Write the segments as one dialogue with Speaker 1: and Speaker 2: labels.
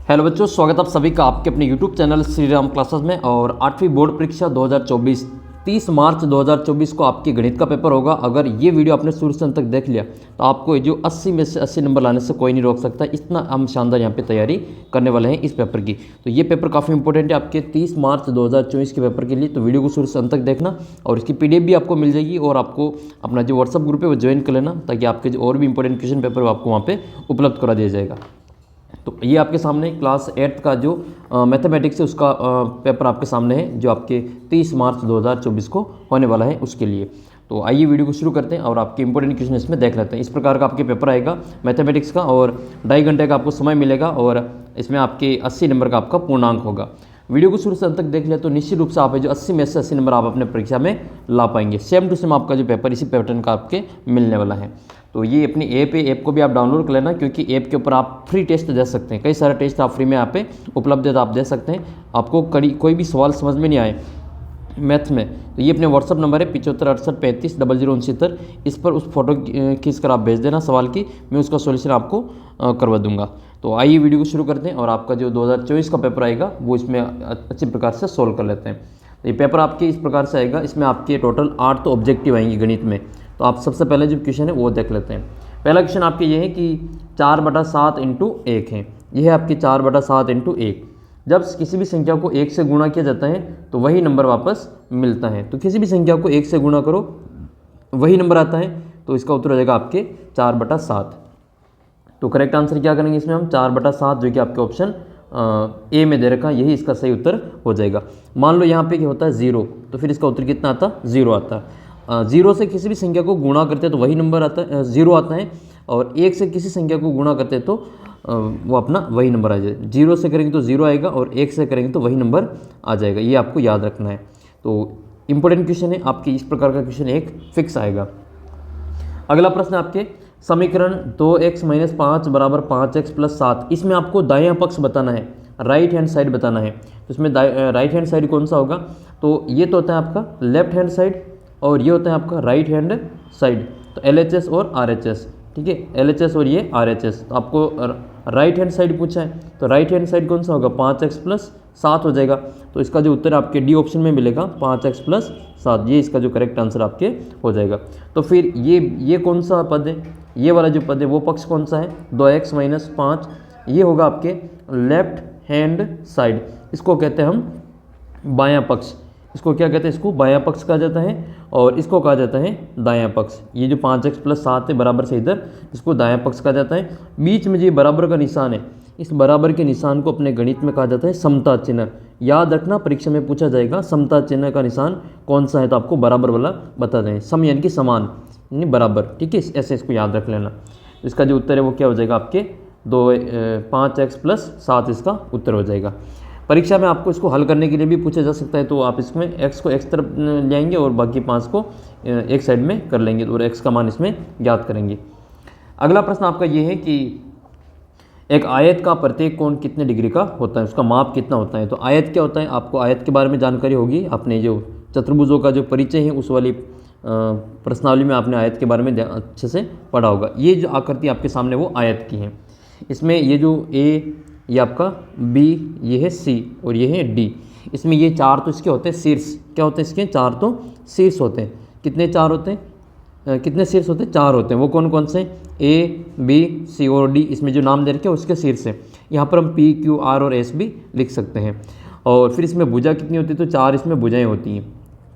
Speaker 1: Hello बच्चों, स्वागत आप सभी का आपके अपने YouTube channel Shri Ram classes में। और 8वीं बोर्ड परीक्षा 2024 30 मार्च 2024 को आपके गणित का पेपर होगा। अगर ये वीडियो आपने शुरू से अंत तक देख लिया तो आपको जो 80 में से 80 नंबर लाने से कोई नहीं रोक सकता। इतना हम शानदार यहाँ पे तैयारी करने वाले हैं इस पेपर की। तो ये पेपर काफ़ी इंपॉर्टेंट है आपके 30 मार्च 2024 के पेपर के लिए। तो वीडियो को शुरू से अंत तक देखना और इसकी PDF भी आपको मिल जाएगी और आपको अपना जो व्हाट्सअप ग्रुप है वो ज्वाइन कर लेना, ताकि आपके जो और भी इंपॉर्टेंट क्वेश्चन पेपर वो आपको वहाँ पर उपलब्ध करा दिया जाएगा। तो ये आपके सामने क्लास 8th का जो मैथमेटिक्स है उसका पेपर आपके सामने है, जो आपके 30 मार्च 2024 को होने वाला है उसके लिए। तो आइए वीडियो को शुरू करते हैं और आपके इंपॉर्टेंट क्वेश्चन इसमें देख लेते हैं। इस प्रकार का आपके पेपर आएगा मैथमेटिक्स का और 2.5 घंटे का आपको समय मिलेगा और इसमें आपके 80 नंबर का आपका पूर्णांक होगा। वीडियो को शुरू से अंत तक देख लिया तो निश्चित रूप से आप जो 80 में से 80 नंबर आप अपने परीक्षा में ला पाएंगे। सेम टू सेम आपका जो पेपर इसी पैटर्न का आपके मिलने वाला है। तो ये अपनी ऐप को भी आप डाउनलोड कर लेना, क्योंकि ऐप के ऊपर आप फ्री टेस्ट दे सकते हैं। कई सारे टेस्ट आप फ्री में यहाँ पे उपलब्ध है, तो आप दे सकते हैं। आपको कोई भी सवाल समझ में नहीं आए मैथ में तो ये अपने व्हाट्सअप नंबर है 7568350069। इस पर उस फोटो खींच कर आप भेज देना सवाल की, मैं उसका सॉल्यूशन आपको करवा दूंगा। तो आइए वीडियो को शुरू करते हैं और आपका जो 2024 का पेपर आएगा वो इसमें अच्छी प्रकार से सोल्व कर लेते हैं। तो ये पेपर आपके इस प्रकार से आएगा। इसमें आपके टोटल 8 तो ऑब्जेक्टिव आएंगे गणित में। तो आप सबसे पहले जो क्वेश्चन है वो देख लेते हैं। पहला क्वेश्चन आपके ये है कि 4/7 × 1 है। यह है आपकी 4/7 × 1। जब किसी भी संख्या को 1 से गुणा किया जाता है तो वही नंबर वापस मिलता है। तो किसी भी संख्या को 1 से गुणा करो वही नंबर आता है, तो इसका उत्तर हो जाएगा आपके 4/7। तो करेक्ट आंसर क्या करेंगे इसमें हम 4/7, जो कि आपके ऑप्शन ए में दे रखा है, यही इसका सही उत्तर हो जाएगा। मान लो यहाँ पे क्या होता है 0, तो फिर इसका उत्तर कितना आता है 0 आता है। 0 से किसी भी संख्या को गुणा करते हैं तो वही नंबर आता है 0 आता है, और 1 से किसी संख्या को गुणा करते हैं तो वो अपना वही नंबर आ जाए। 0 से करेंगे तो 0 आएगा और 1 से करेंगे तो वही नंबर आ जाएगा। ये आपको याद रखना है। तो इंपॉर्टेंट क्वेश्चन है आपके, इस प्रकार का क्वेश्चन एक फिक्स आएगा। अगला प्रश्न आपके समीकरण 2x - 5 = 5x + 7। इसमें आपको दायां पक्ष बताना है, राइट हैंड साइड बताना है। तो इसमें राइट हैंड साइड कौन सा होगा? तो ये तो होता है आपका लेफ्ट हैंड साइड और ये होता है आपका राइट हैंड साइड। तो LHS और RHS, ठीक है, LHS और ये RHS। तो आपको राइट हैंड साइड पूछा है, तो राइट हैंड साइड कौन सा होगा? 5x + 7 हो जाएगा। तो इसका जो उत्तर आपके डी ऑप्शन में मिलेगा 5x + 7। ये इसका जो करेक्ट आंसर आपके हो जाएगा। तो फिर ये कौन सा पद है? ये वाला जो पद है वो पक्ष कौन सा है? 2x - 5। ये होगा आपके लेफ्ट हैंड साइड। इसको कहते हैं हम बायां पक्ष। इसको क्या कहते हैं? इसको बायां पक्ष कहा जाता है और इसको कहा जाता है दायां पक्ष। ये जो 5x + 7 है बराबर से इधर, इसको दायां पक्ष कहा जाता है। बीच में जो बराबर का निशान है, इस बराबर के निशान को अपने गणित में कहा जाता है समता चिन्ह। याद रखना, परीक्षा में पूछा जाएगा समता चिन्ह का निशान कौन सा है, तो आपको बराबर वाला बता दें। सम यानी कि समान, यानी बराबर, ठीक है, ऐसे इसको याद रख लेना। इसका जो उत्तर है वो क्या हो जाएगा आपके 5x + 7 इसका उत्तर हो जाएगा। परीक्षा में आपको इसको हल करने के लिए भी पूछा जा सकता है, तो आप इसमें x को x तरफ ले आएंगे और बाकी 5 को एक साइड में कर लेंगे और x का मान इसमें ज्ञात करेंगे। अगला प्रश्न आपका ये है कि एक आयत का प्रत्येक कोण कितने डिग्री का होता है, उसका माप कितना होता है। तो आयत क्या होता है, आपको आयत के बारे में जानकारी होगी। आपने जो चतुर्भुजों का जो परिचय है उस वाली प्रश्नावली में आपने आयत के बारे में अच्छे से पढ़ा होगा। ये जो आकृति आपके सामने वो आयत की है। इसमें ये जो A, ये आपका B, ये है C और ये है D। इसमें ये 4 तो इसके होते हैं शीर्ष। क्या होते हैं इसके? 4 तो शीर्ष होते हैं। कितने 4 होते हैं? कितने शीर्ष होते हैं? 4 होते हैं। वो कौन कौन से? A, B, C और D। इसमें जो नाम दे रखे हैं उसके शीर्ष है। यहाँ पर हम P, Q, R और S भी लिख सकते हैं। और फिर इसमें भुजा कितनी होती है? तो 4 इसमें भुजाएँ होती हैं।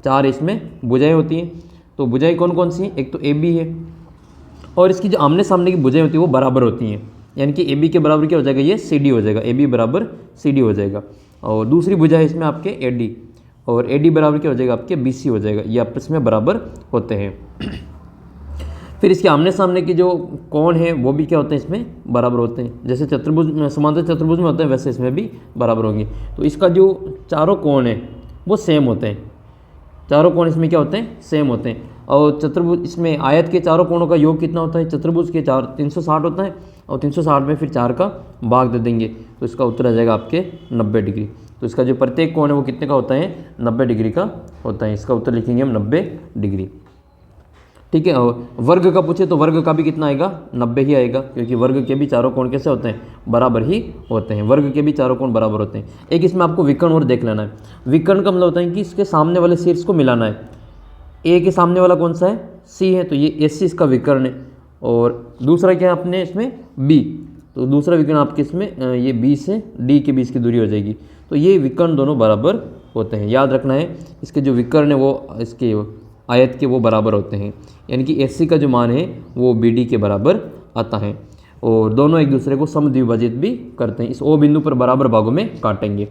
Speaker 1: 4 इसमें भुजाएँ होती हैं। तो भुजाएँ कौन कौन सी हैं? एक तो AB है और इसकी जो आमने सामने की भुजाएँ होती हैं वो बराबर होती हैं, यानी कि AB के बराबर क्या हो जाएगा? ये CD हो जाएगा। AB बराबर CD हो जाएगा। और दूसरी भुजा है इसमें आपके AD, और AD बराबर क्या हो जाएगा? आपके BC हो जाएगा। ये आपस में बराबर होते हैं। फिर इसके आमने सामने के जो कोण हैं वो भी क्या होते हैं? इसमें बराबर होते हैं। जैसे चतुर्भुज समांतर चतुर्भुज में होते हैं वैसे इसमें भी बराबर होंगे। तो इसका जो चारों कोण हैं वो सेम होते हैं। चारों कोण इसमें क्या होते हैं? सेम होते हैं। और चतुर्भुज, इसमें आयत के चारों कोणों का योग कितना होता है? चतुर्भुज के 360 होता है और 360 में फिर 4 का भाग दे देंगे, तो इसका उत्तर आ जाएगा आपके 90 डिग्री। तो इसका जो प्रत्येक कोण है वो कितने का होता है? 90 डिग्री का होता है। इसका उत्तर लिखेंगे हम 90 डिग्री। ठीक है। और वर्ग का पूछे तो वर्ग का भी कितना आएगा, 90 ही आएगा, क्योंकि वर्ग के भी चारों कोण कैसे होते हैं, बराबर ही होते हैं। वर्ग के भी चारों कोण बराबर होते हैं। एक इसमें आपको विकर्ण और देख लेना है। विकर्ण का मतलब होता है कि इसके सामने वाले शीर्ष को मिलाना है। ए के सामने वाला कौन सा है, सी है, तो ये AC इसका विकर्ण है। और दूसरा क्या है अपने इसमें, बी, तो दूसरा विकर्ण आपके इसमें ये B से D के बीच की दूरी हो जाएगी। तो ये विकर्ण दोनों बराबर होते हैं। याद रखना है, इसके जो विकर्ण है वो इसके आयत के वो बराबर होते हैं, यानी कि AC का जो मान है वो BD के बराबर आता है। और दोनों एक दूसरे को समद्विभाजित भी करते हैं। इस O बिंदु पर बराबर भागों में काटेंगे।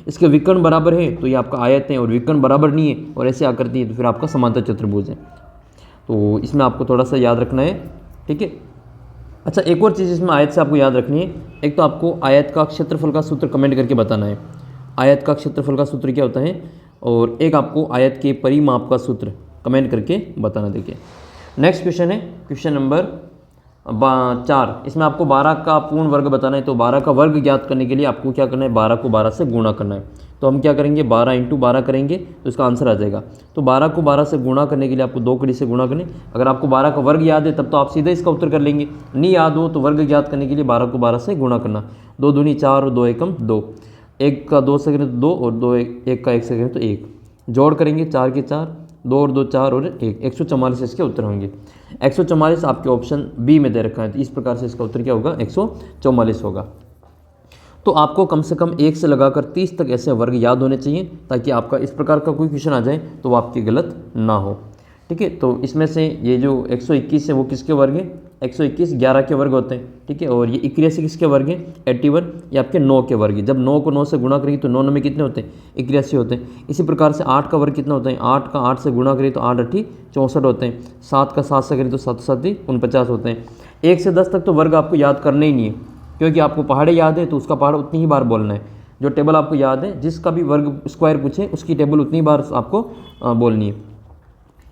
Speaker 1: इसके विकर्ण बराबर है तो ये आपका आयत है, और विकर्ण बराबर नहीं है और ऐसे आकृति है तो फिर आपका समांतर चतुर्भुज है। तो इसमें आपको थोड़ा सा याद रखना है, ठीक है। अच्छा, एक और चीज़ इसमें आयत से आपको याद रखनी है। एक तो आपको आयत का क्षेत्रफल का सूत्र कमेंट करके बताना है। आयत का क्षेत्रफल का सूत्र क्या होता है, और एक आपको आयत के परिमाप का सूत्र कमेंट करके बताना। देखिए नेक्स्ट क्वेश्चन है क्वेश्चन नंबर 4। इसमें आपको 12 का पूर्ण वर्ग बताना है। तो 12 का वर्ग ज्ञात करने के लिए आपको क्या करना है, 12 को 12 से गुणा करना है। तो हम क्या करेंगे, 12 × 12 करेंगे तो इसका आंसर आ जाएगा। तो 12 को 12 से गुणा करने के लिए आपको 2 कड़ी से गुणा करने। अगर आपको 12 का वर्ग याद है तब तो आप सीधे इसका उत्तर कर लेंगे। नहीं याद हो तो वर्ग ज्ञात करने के लिए 12 को 12 से गुणा करना। 2 दूनी 4 और 2 एकम 2, 1 का 2 से करें तो 2 और 2 1 का 1 से करें तो 1, जोड़ करेंगे 4 के 4, 2 और 2 4 और 1, 144 इसके उत्तर होंगे। 144 आपके ऑप्शन बी में दे रखा है, तो इस प्रकार से इसका उत्तर क्या होगा, 144 होगा। तो आपको कम से कम 1 से लगाकर 30 तक ऐसे वर्ग याद होने चाहिए, ताकि आपका इस प्रकार का कोई क्वेश्चन आ जाए तो वो आपकी गलत ना हो, ठीक है। तो इसमें से ये जो 121 है वो किसके वर्ग है, 121 11 के वर्ग होते हैं, ठीक है। और ये 81 किसके वर्ग हैं, 81 ये आपके 9 के वर्ग है। जब 9 को 9 से गुणा करेंगे तो 9 में कितने होते हैं, 81 होते हैं। इसी प्रकार से 8 का वर्ग कितना होता है, 8 का 8 से गुणा करें तो 8 8 64 होते हैं। 7 का 7 से करें तो 7 7 49 होते हैं। 1 से 10 तक तो वर्ग आपको याद करने ही नहीं है, क्योंकि आपको पहाड़े याद है तो उसका पहाड़ उतनी ही बार बोलना है। जो टेबल आपको याद है, जिसका भी वर्ग स्क्वायर पूछे उसकी टेबल उतनी बार आपको बोलनी है।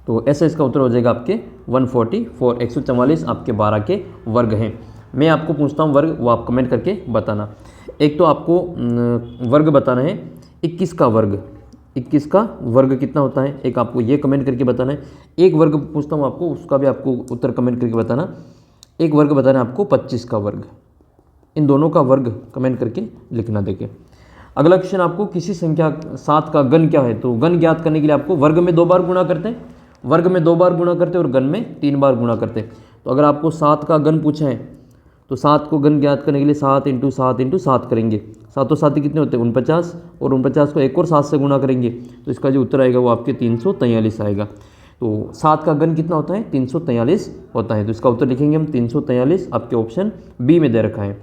Speaker 1: तो ऐसे इसका उत्तर हो जाएगा आपके 144, 144 आपके 12 के वर्ग हैं। मैं आपको पूछता हूँ वर्ग, वो आप कमेंट करके बताना। एक तो आपको वर्ग बताना है 21 का वर्ग, 21 का वर्ग कितना होता है, एक आपको ये कमेंट करके बताना है। एक वर्ग पूछता हूँ आपको, उसका भी आपको उत्तर कमेंट करके बताना। एक वर्ग बताना है आपको 25 का वर्ग। इन दोनों का वर्ग कमेंट करके लिखना। देखिए अगला क्वेश्चन, आपको किसी संख्या 7 का घन क्या है। तो घन ज्ञात करने के लिए आपको वर्ग में 2 बार गुणा करते हैं, वर्ग में 2 बार गुणा करते हैं और घन में 3 बार गुणा करते हैं। तो अगर आपको 7 का घन पूछा है तो 7 को घन ज्ञात करने के लिए 7 × 7 × 7 करेंगे। 7 और 7 कितने होते हैं, 49, और 49 को एक और 7 से गुणा करेंगे तो इसका जो उत्तर आएगा वो आपके 343 आएगा। तो 7 का घन कितना होता है, 343 होता है। तो इसका उत्तर लिखेंगे हम 343, आपके ऑप्शन बी में दे रखा है।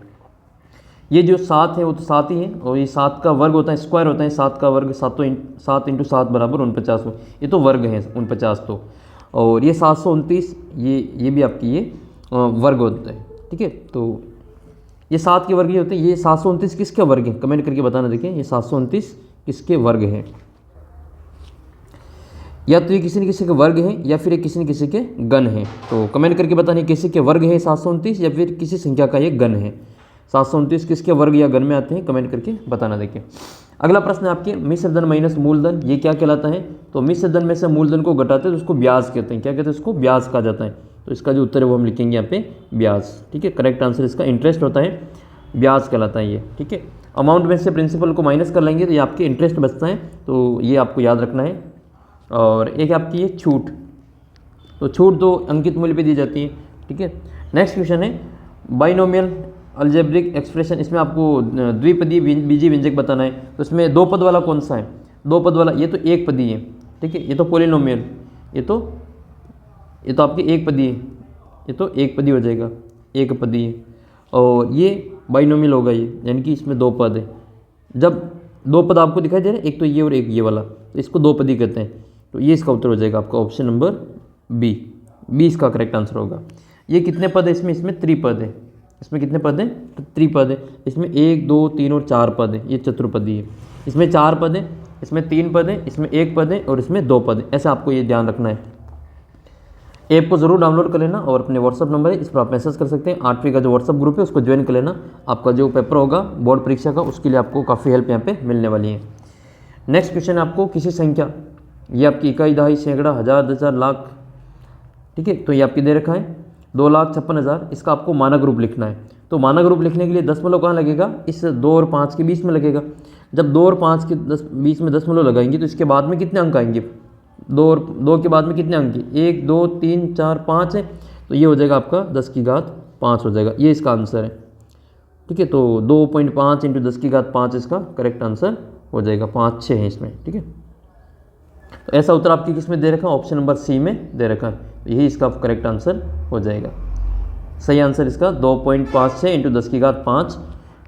Speaker 1: ये जो 7 है वो तो 7 ही है, और ये 7 का वर्ग होता है, स्क्वायर होता है 7 का वर्ग, 7 × 7 बराबर 49 हो। ये तो वर्ग है 49 तो, और ये 729 ये भी आपकी ये वर्ग होता है, ठीक है। तो ये 7 के वर्ग ही होते हैं। ये 729 किसके वर्ग हैं, कमेंट करके बताना। देखिए ये 729 किसके वर्ग हैं, या तो ये किसी न किसी के वर्ग हैं या फिर ये किसी न किसी के घन हैं। तो कमेंट करके बताना किसी के वर्ग है 729 या फिर किसी संख्या का ये घन है। 729 किसके वर्ग या घन में आते हैं, कमेंट करके बताना। देखिए अगला प्रश्न है आपके मिश्र धन माइनस मूलधन, ये क्या कहलाता है। तो मिश्र धन में से मूलधन को घटाते हैं तो उसको ब्याज कहते हैं। क्या कहते हैं, उसको ब्याज कहा जाता है। तो इसका जो उत्तर है वो हम लिखेंगे यहाँ पे ब्याज, ठीक है। करेक्ट आंसर इसका इंटरेस्ट होता है, ब्याज कहलाता है ये, ठीक है। अमाउंट में से प्रिंसिपल को माइनस कर लेंगे तो ये आपके इंटरेस्ट बचता है, तो ये आपको याद रखना है। और एक आपकी ये छूट, तो छूट 2 अंकित मूल्य पे दी जाती है, ठीक है। नेक्स्ट क्वेश्चन है बाइनोमियल अलजेब्रिक एक्सप्रेशन। इसमें आपको द्विपदीय बीजीय व्यंजक बताना है। तो इसमें 2 पद वाला कौन सा है, 2 पद वाला, ये तो 1 पदी है, ठीक है। ये तो पॉलिनोमियल, ये तो आपकी 1 पदी है, ये तो 1 पदी हो जाएगा, 1 पदी है। और ये बाइनोमियल होगा ये, यानी कि इसमें 2 पद है। जब 2 पद आपको दिखाई दे रहे हैं, एक तो ये और एक ये वाला, तो इसको 2 पदी कहते हैं। तो ये इसका उत्तर हो जाएगा आपका ऑप्शन नंबर बी इसका करेक्ट आंसर होगा। ये कितने पद है इसमें त्रिपद है। इसमें कितने पद हैं, तो त्रिपद है। इसमें 1 2 3 और 4 पद है, ये चतुर्पदी है। इसमें 4 पद है, इसमें 3 पद है, इसमें 1 पद है और इसमें 2 पद है। ऐसा आपको ये ध्यान रखना है। ऐप को ज़रूर डाउनलोड कर लेना और अपने व्हाट्सअप नंबर है इस पर आप मैसेज कर सकते हैं। 8वीं का जो व्हाट्सअप ग्रुप है उसको ज्वाइन कर लेना। आपका जो पेपर होगा बोर्ड परीक्षा का, उसके लिए आपको काफ़ी हेल्प यहाँ पे मिलने वाली है। नेक्स्ट क्वेश्चन है आपको किसी संख्या, ये आपकी इकाई, दहाई, सैकड़ा, हज़ार, 10,000, लाख, ठीक है। तो ये आपकी दे रखा है 2,56,000, इसका आपको मानक रूप लिखना है। तो मानक रूप लिखने के लिए दशमलव कहाँ लगेगा, इस 2 और 5 के बीच में लगेगा। जब 2 और 5 के बीच में दशमलव लगाएंगे तो इसके बाद में कितने अंक आएंगे, 2 और 2 के बाद में कितने अंक, 1 2 3 4 5 है, तो ये हो जाएगा आपका 10⁵5 हो जाएगा, ये इसका आंसर है। ठीक है, तो 2.5 × 10⁵5 इसका करेक्ट आंसर हो जाएगा, 5 6 है इसमें। ठीक है, तो ऐसा उत्तर आपकी किस में दे रखा है, ऑप्शन नंबर सी में दे रखा है, तो यही इसका करेक्ट आंसर हो जाएगा। सही आंसर इसका 2.56 × 10⁵5,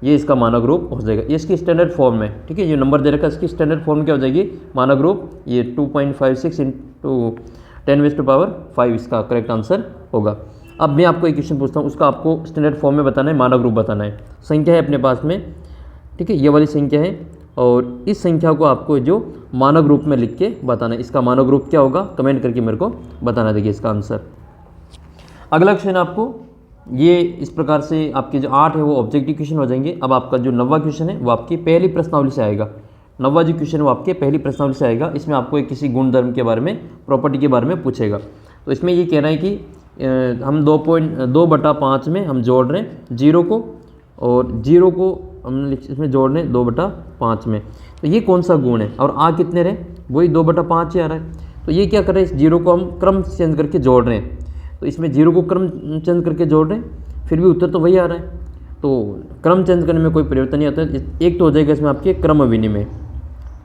Speaker 1: ये इसका मानक रूप हो जाएगा। ये इसकी स्टैंडर्ड फॉर्म में, ठीक है, ये नंबर दे रखा है, इसकी स्टैंडर्ड फॉर्म क्या हो जाएगी, मानक रूप, ये 2.56 × 10⁵5 इसका करेक्ट आंसर होगा। अब मैं आपको एक क्वेश्चन पूछता हूँ, उसका आपको स्टैंडर्ड फॉर्म में बताना है, मानक रूप बताना है। संख्या है अपने पास में, ठीक है, ये वाली संख्या है, और इस संख्या को आपको जो मानक रूप में लिख के बताना है। इसका मानक रूप क्या होगा, कमेंट करके मेरे को बताना, देखिए इसका आंसर। अगला क्वेश्चन आपको ये इस प्रकार से, आपके जो 8 है वो ऑब्जेक्टिव क्वेश्चन हो जाएंगे। अब आपका जो 9वां क्वेश्चन है वो आपकी पहली प्रश्नावली से आएगा। 9वां जो क्वेश्चन है वो आपके पहली प्रश्नावली से आएगा। इसमें आपको एक किसी गुणधर्म के बारे में, प्रॉपर्टी के बारे में पूछेगा। तो इसमें ये कहना है कि हम 2/5 में हम जोड़ रहे हैं 0 को, और 0 को हम इसमें जोड़ रहे हैं 2/5 में। तो ये कौन सा गुण है, और आ कितने रहे, वही 2/5 ही आ रहा है। तो ये क्या कर रहे हैं, इस 0 को हम क्रम चेंज करके जोड़ रहे हैं। तो इसमें 0 को क्रम चेंज करके जोड़ रहे हैं, फिर भी उत्तर तो वही आ रहा है। तो क्रम चेंज करने में कोई परिवर्तन नहीं आता है। एक तो हो जाएगा इसमें आपके क्रम विनिमय,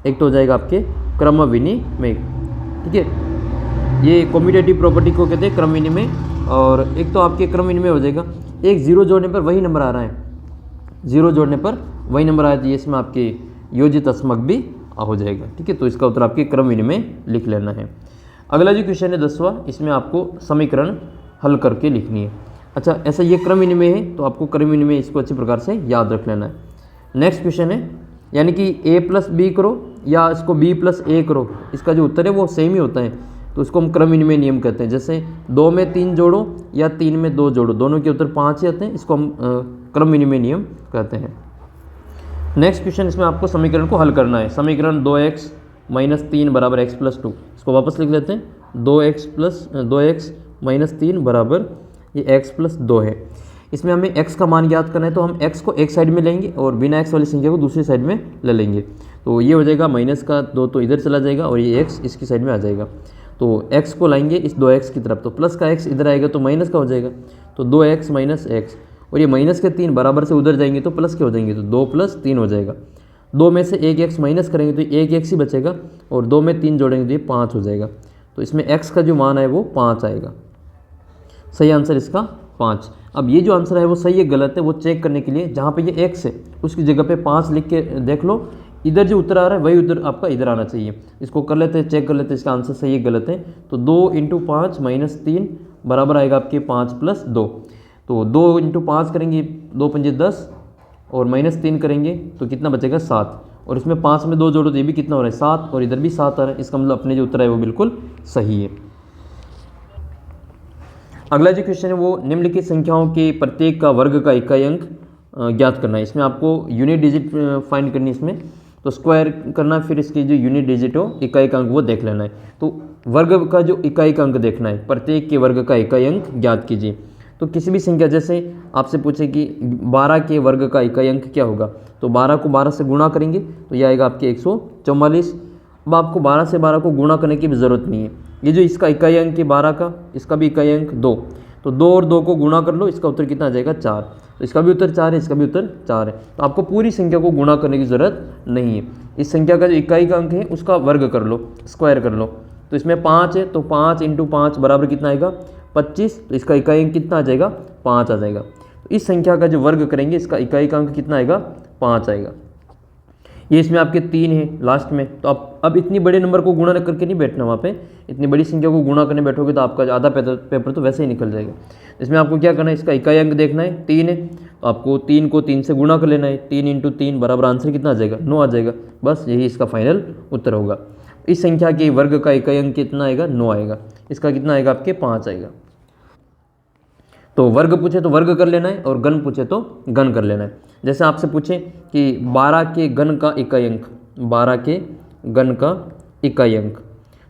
Speaker 1: एक तो हो जाएगा आपके क्रम विनिमय, ठीक है, ये कम्यूटेटिव प्रॉपर्टी को कहते हैं क्रम विनिमय। और एक तो आपके क्रम विनिमय हो जाएगा, एक 0 जोड़ने पर वही नंबर आ रहा है, 0 जोड़ने पर वही नंबर आया, तो इसमें आपके योजित अस्मक भी हो जाएगा। ठीक है, तो इसका उत्तर आपके क्रम विनिमय लिख लेना है। अगला जो क्वेश्चन है 10वां, इसमें आपको समीकरण हल करके लिखनी है। अच्छा, ऐसा ये क्रम विनिमय है, तो आपको क्रम विनिमय इसको अच्छी प्रकार से याद रख लेना है। नेक्स्ट क्वेश्चन है, यानी कि a + b करो या इसको b + a करो, इसका जो उत्तर है वो सेम ही होता है, तो उसको हम क्रम विनिमय नियम कहते हैं। जैसे 2 में 3 जोड़ो या 3 में 2 जोड़ो, दोनों के उत्तर 5 ही आते हैं, इसको हम क्रम विनिमय नियम कहते हैं। नेक्स्ट क्वेश्चन, इसमें आपको समीकरण को हल करना है। समीकरण 2x - 3 = x + 2, इसको वापस लिख लेते हैं। 2x - 3 बराबर ये x + 2 है। इसमें हमें x का मान ज्ञात करना है, तो हम x को एक साइड में लेंगे और बिना x वाली संख्या को दूसरी साइड में ले लेंगे। तो ये हो जाएगा -2 तो इधर चला जाएगा, और ये x इसकी साइड में आ जाएगा। तो x को लाएंगे इस 2x की तरफ, तो प्लस का x इधर आएगा तो माइनस का हो जाएगा, तो 2x - x, और ये -3 बराबर से उधर जाएंगे तो प्लस के हो जाएंगे, तो 2 + 3 हो जाएगा। 2 में से एक x माइनस करेंगे तो एक x ही बचेगा, और 2 में 3 जोड़ेंगे तो ये 5 हो जाएगा। तो इसमें x का जो मान है वो 5 आएगा। सही आंसर इसका 5। अब ये जो आंसर है वो सही है गलत है वो चेक करने के लिए, जहाँ पे ये x है उसकी जगह पे 5 लिख के देख लो, इधर जो उत्तर आ रहा है वही उत्तर आपका इधर आना चाहिए। इसको कर लेते हैं, चेक कर लेते हैं इसका आंसर सही है गलत है। तो 2 × 5 - 3 बराबर आएगा आपके 5 + 2। तो 2 × 5 करेंगे, 2 × 5 = 10, और -3 करेंगे तो कितना बचेगा 7, और इसमें 5 में 2 जोड़ो तो ये भी कितना हो रहा है 7, और इधर भी 7 आ रहा है। इसका मतलब अपने जो उत्तर है वो बिल्कुल सही है। अगला जो क्वेश्चन है वो निम्नलिखित संख्याओं के प्रत्येक का वर्ग का इकाई अंक ज्ञात करना है। इसमें आपको यूनिट डिजिट फाइंड करनी है, इसमें तो स्क्वायर करना, फिर इसकी जो यूनिट डिजिट हो इकाई का अंक वो देख लेना है। तो वर्ग का जो इकाई का अंक देखना है, प्रत्येक के वर्ग का इकाई अंक ज्ञात कीजिए। तो किसी भी संख्या, जैसे आपसे पूछे कि 12 के वर्ग का इकाई अंक क्या होगा, तो 12 को 12 से गुणा करेंगे तो ये आएगा आपके 144। अब आपको 12 से 12 को गुणा करने की भी ज़रूरत नहीं है, ये जो इसका इकाई अंक है 12 का, इसका भी इकाई अंक 2, तो 2 और 2 को गुणा कर लो, इसका उत्तर कितना आ जाएगा 4। तो इसका भी उत्तर 4 है, इसका भी उत्तर 4 है। तो आपको पूरी संख्या को गुणा करने की ज़रूरत नहीं है। इस संख्या का जो इकाई का अंक है उसका वर्ग कर लो, स्क्वायर कर लो। तो इसमें 5 है, तो 5 × 5 बराबर कितना आएगा 25, तो इसका इकाई अंक कितना आ जाएगा 5 आ जाएगा। तो इस संख्या का जो वर्ग करेंगे इसका इकाई का अंक कितना आएगा 5 आएगा। ये इसमें आपके 3 है लास्ट में, तो आप अब इतनी बड़े नंबर को गुणा करके नहीं बैठना वहाँ पे, इतनी बड़ी संख्या को गुणा करने बैठोगे तो आपका आधा पेपर तो वैसे ही निकल जाएगा। इसमें आपको क्या करना है, इसका इकाई अंक देखना है, 3 है, तो आपको 3 को 3 से गुणा कर लेना है। 3 × 3 बराबर आंसर कितना आ जाएगा 9 आ जाएगा। बस यही इसका फाइनल उत्तर होगा। इस संख्या के वर्ग का इकाई अंक कितना आएगा 9 आएगा। इसका कितना आएगा आपके 5 आएगा। तो वर्ग पूछे तो वर्ग कर लेना है, और घन पूछे तो घन कर लेना है। जैसे आपसे पूछे कि 12 के घन का इकाई अंक, 12 के घन का इकाई अंक,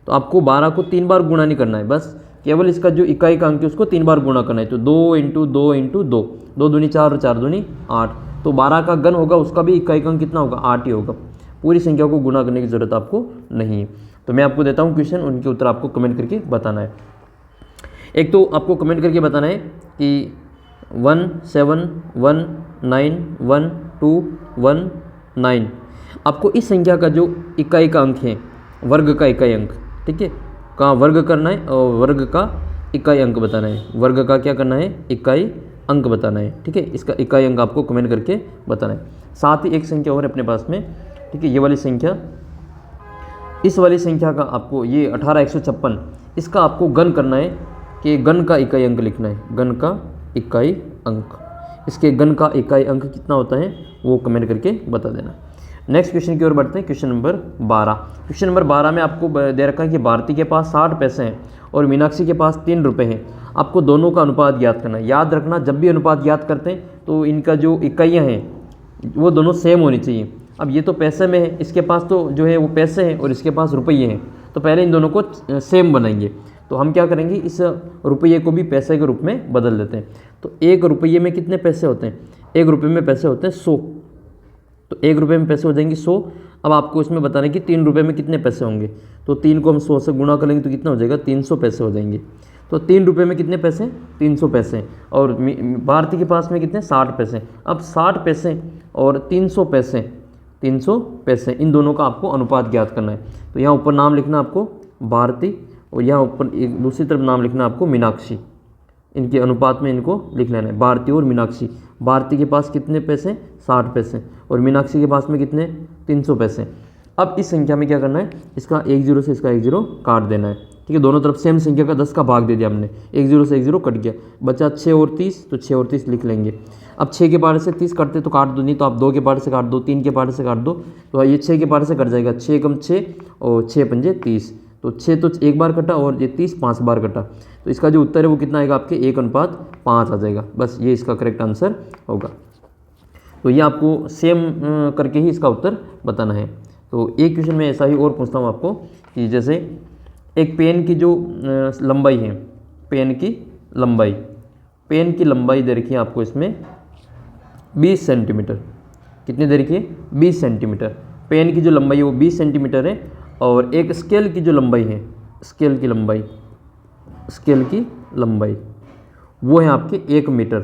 Speaker 1: तो आपको 12 को 3 बार गुणा नहीं करना है, बस केवल इसका जो इकाई का अंक है उसको 3 बार गुणा करना है। तो 2 इंटू 2 इंटू 2, 2 दूनी 4 और 4 दूनी 8। तो 12 का घन होगा, उसका भी इकाई का अंक कितना होगा, 8 ही होगा। पूरी संख्या को गुणा करने की ज़रूरत आपको नहीं है। तो मैं आपको देता हूँ क्वेश्चन, उनके उत्तर आपको कमेंट करके बताना है। एक तो आपको कमेंट करके बताना है कि 1 7 1 9 1 2 1 9, आपको इस संख्या का जो इकाई का अंक है, वर्ग का इकाई अंक, ठीक है, कहाँ वर्ग करना है और वर्ग का इकाई अंक बताना है। वर्ग का क्या करना है, इकाई अंक बताना है, ठीक है। इसका इकाई अंक आपको कमेंट करके बताना है। साथ ही एक संख्या और अपने पास में, ठीक है, ये वाली संख्या, इस वाली संख्या का आपको ये 18156, इसका आपको घन करना है कि घन का इकाई अंक लिखना है, घन का इकाई अंक। इसके घन का इकाई अंक कितना होता है वो कमेंट करके बता देना। नेक्स्ट क्वेश्चन की ओर बढ़ते हैं, क्वेश्चन नंबर 12। क्वेश्चन नंबर 12 में आपको दे रखा है कि भारती के पास 60 पैसे हैं और मीनाक्षी के पास 3 रुपये हैं। आपको दोनों का अनुपात ज्ञात करना है। याद रखना, जब भी अनुपात ज्ञात करते हैं तो इनका जो इकाइयाँ हैं वो दोनों सेम होनी चाहिए। अब ये तो पैसे में है, इसके पास तो जो है वो पैसे हैं और इसके पास रुपये हैं, तो पहले इन दोनों को सेम बनाएंगे। तो हम क्या करेंगे, इस रुपये को भी पैसे के रूप में बदल देते हैं। तो 1 रुपये में कितने पैसे होते हैं, 1 रुपये में पैसे होते हैं 100, तो 1 रुपये में पैसे हो जाएंगे 100। अब आपको इसमें बताना है कि 3 रुपये में कितने पैसे होंगे, तो 3 को हम 100 से गुणा करेंगे तो कितना हो जाएगा, 300 पैसे हो जाएंगे। तो 3 रुपये में कितने पैसे, 300 पैसे। और भारती के पास में कितने, 60 पैसे। अब 60 पैसे और 300 पैसे, 300 पैसे, इन दोनों का आपको अनुपात ज्ञात करना है। तो यहाँ ऊपर नाम लिखना आपको भारती और यहाँ ऊपर एक दूसरी तरफ नाम लिखना आपको मीनाक्षी। इनके अनुपात में इनको लिख लेना है, भारती और मीनाक्षी। भारती के पास कितने पैसे, 60 पैसे, और मीनाक्षी के पास में कितने, 300 पैसे। अब इस संख्या में क्या करना है, इसका 1 0 से इसका 1 0 काट देना है, ठीक है। दोनों तरफ सेम संख्या का 10 का भाग दे दिया हमने, 1 0 से 1 0 कट गया, बचा 6 और 30, तो 6 और 30 लिख लेंगे। अब 6 के पारे से 30 कटते तो काट दो, नहीं तो आप 2 के पारे से काट दो, 3 के पारे से काट दो, तो ये 6 के पारे से कट जाएगा। 6 कम 6 और 6 पंजे 30, तो 6 तो 1 बार कटा और ये 30 5 बार कटा। तो इसका जो उत्तर है वो कितना आएगा आपके, 1:5 आ जाएगा। बस ये इसका करेक्ट आंसर होगा। तो ये आपको सेम करके ही इसका उत्तर बताना है। तो एक क्वेश्चन में ऐसा ही और पूछता हूँ आपको कि जैसे एक पेन की जो लंबाई है, पेन की लंबाई दे रखी है आपको इसमें 20 सेंटीमीटर। कितनी दे रखी है, 20 सेंटीमीटर। पेन की जो लंबाई है वो 20 सेंटीमीटर है और एक स्केल की जो लंबाई है, स्केल की लंबाई वो है आपके 1 मीटर।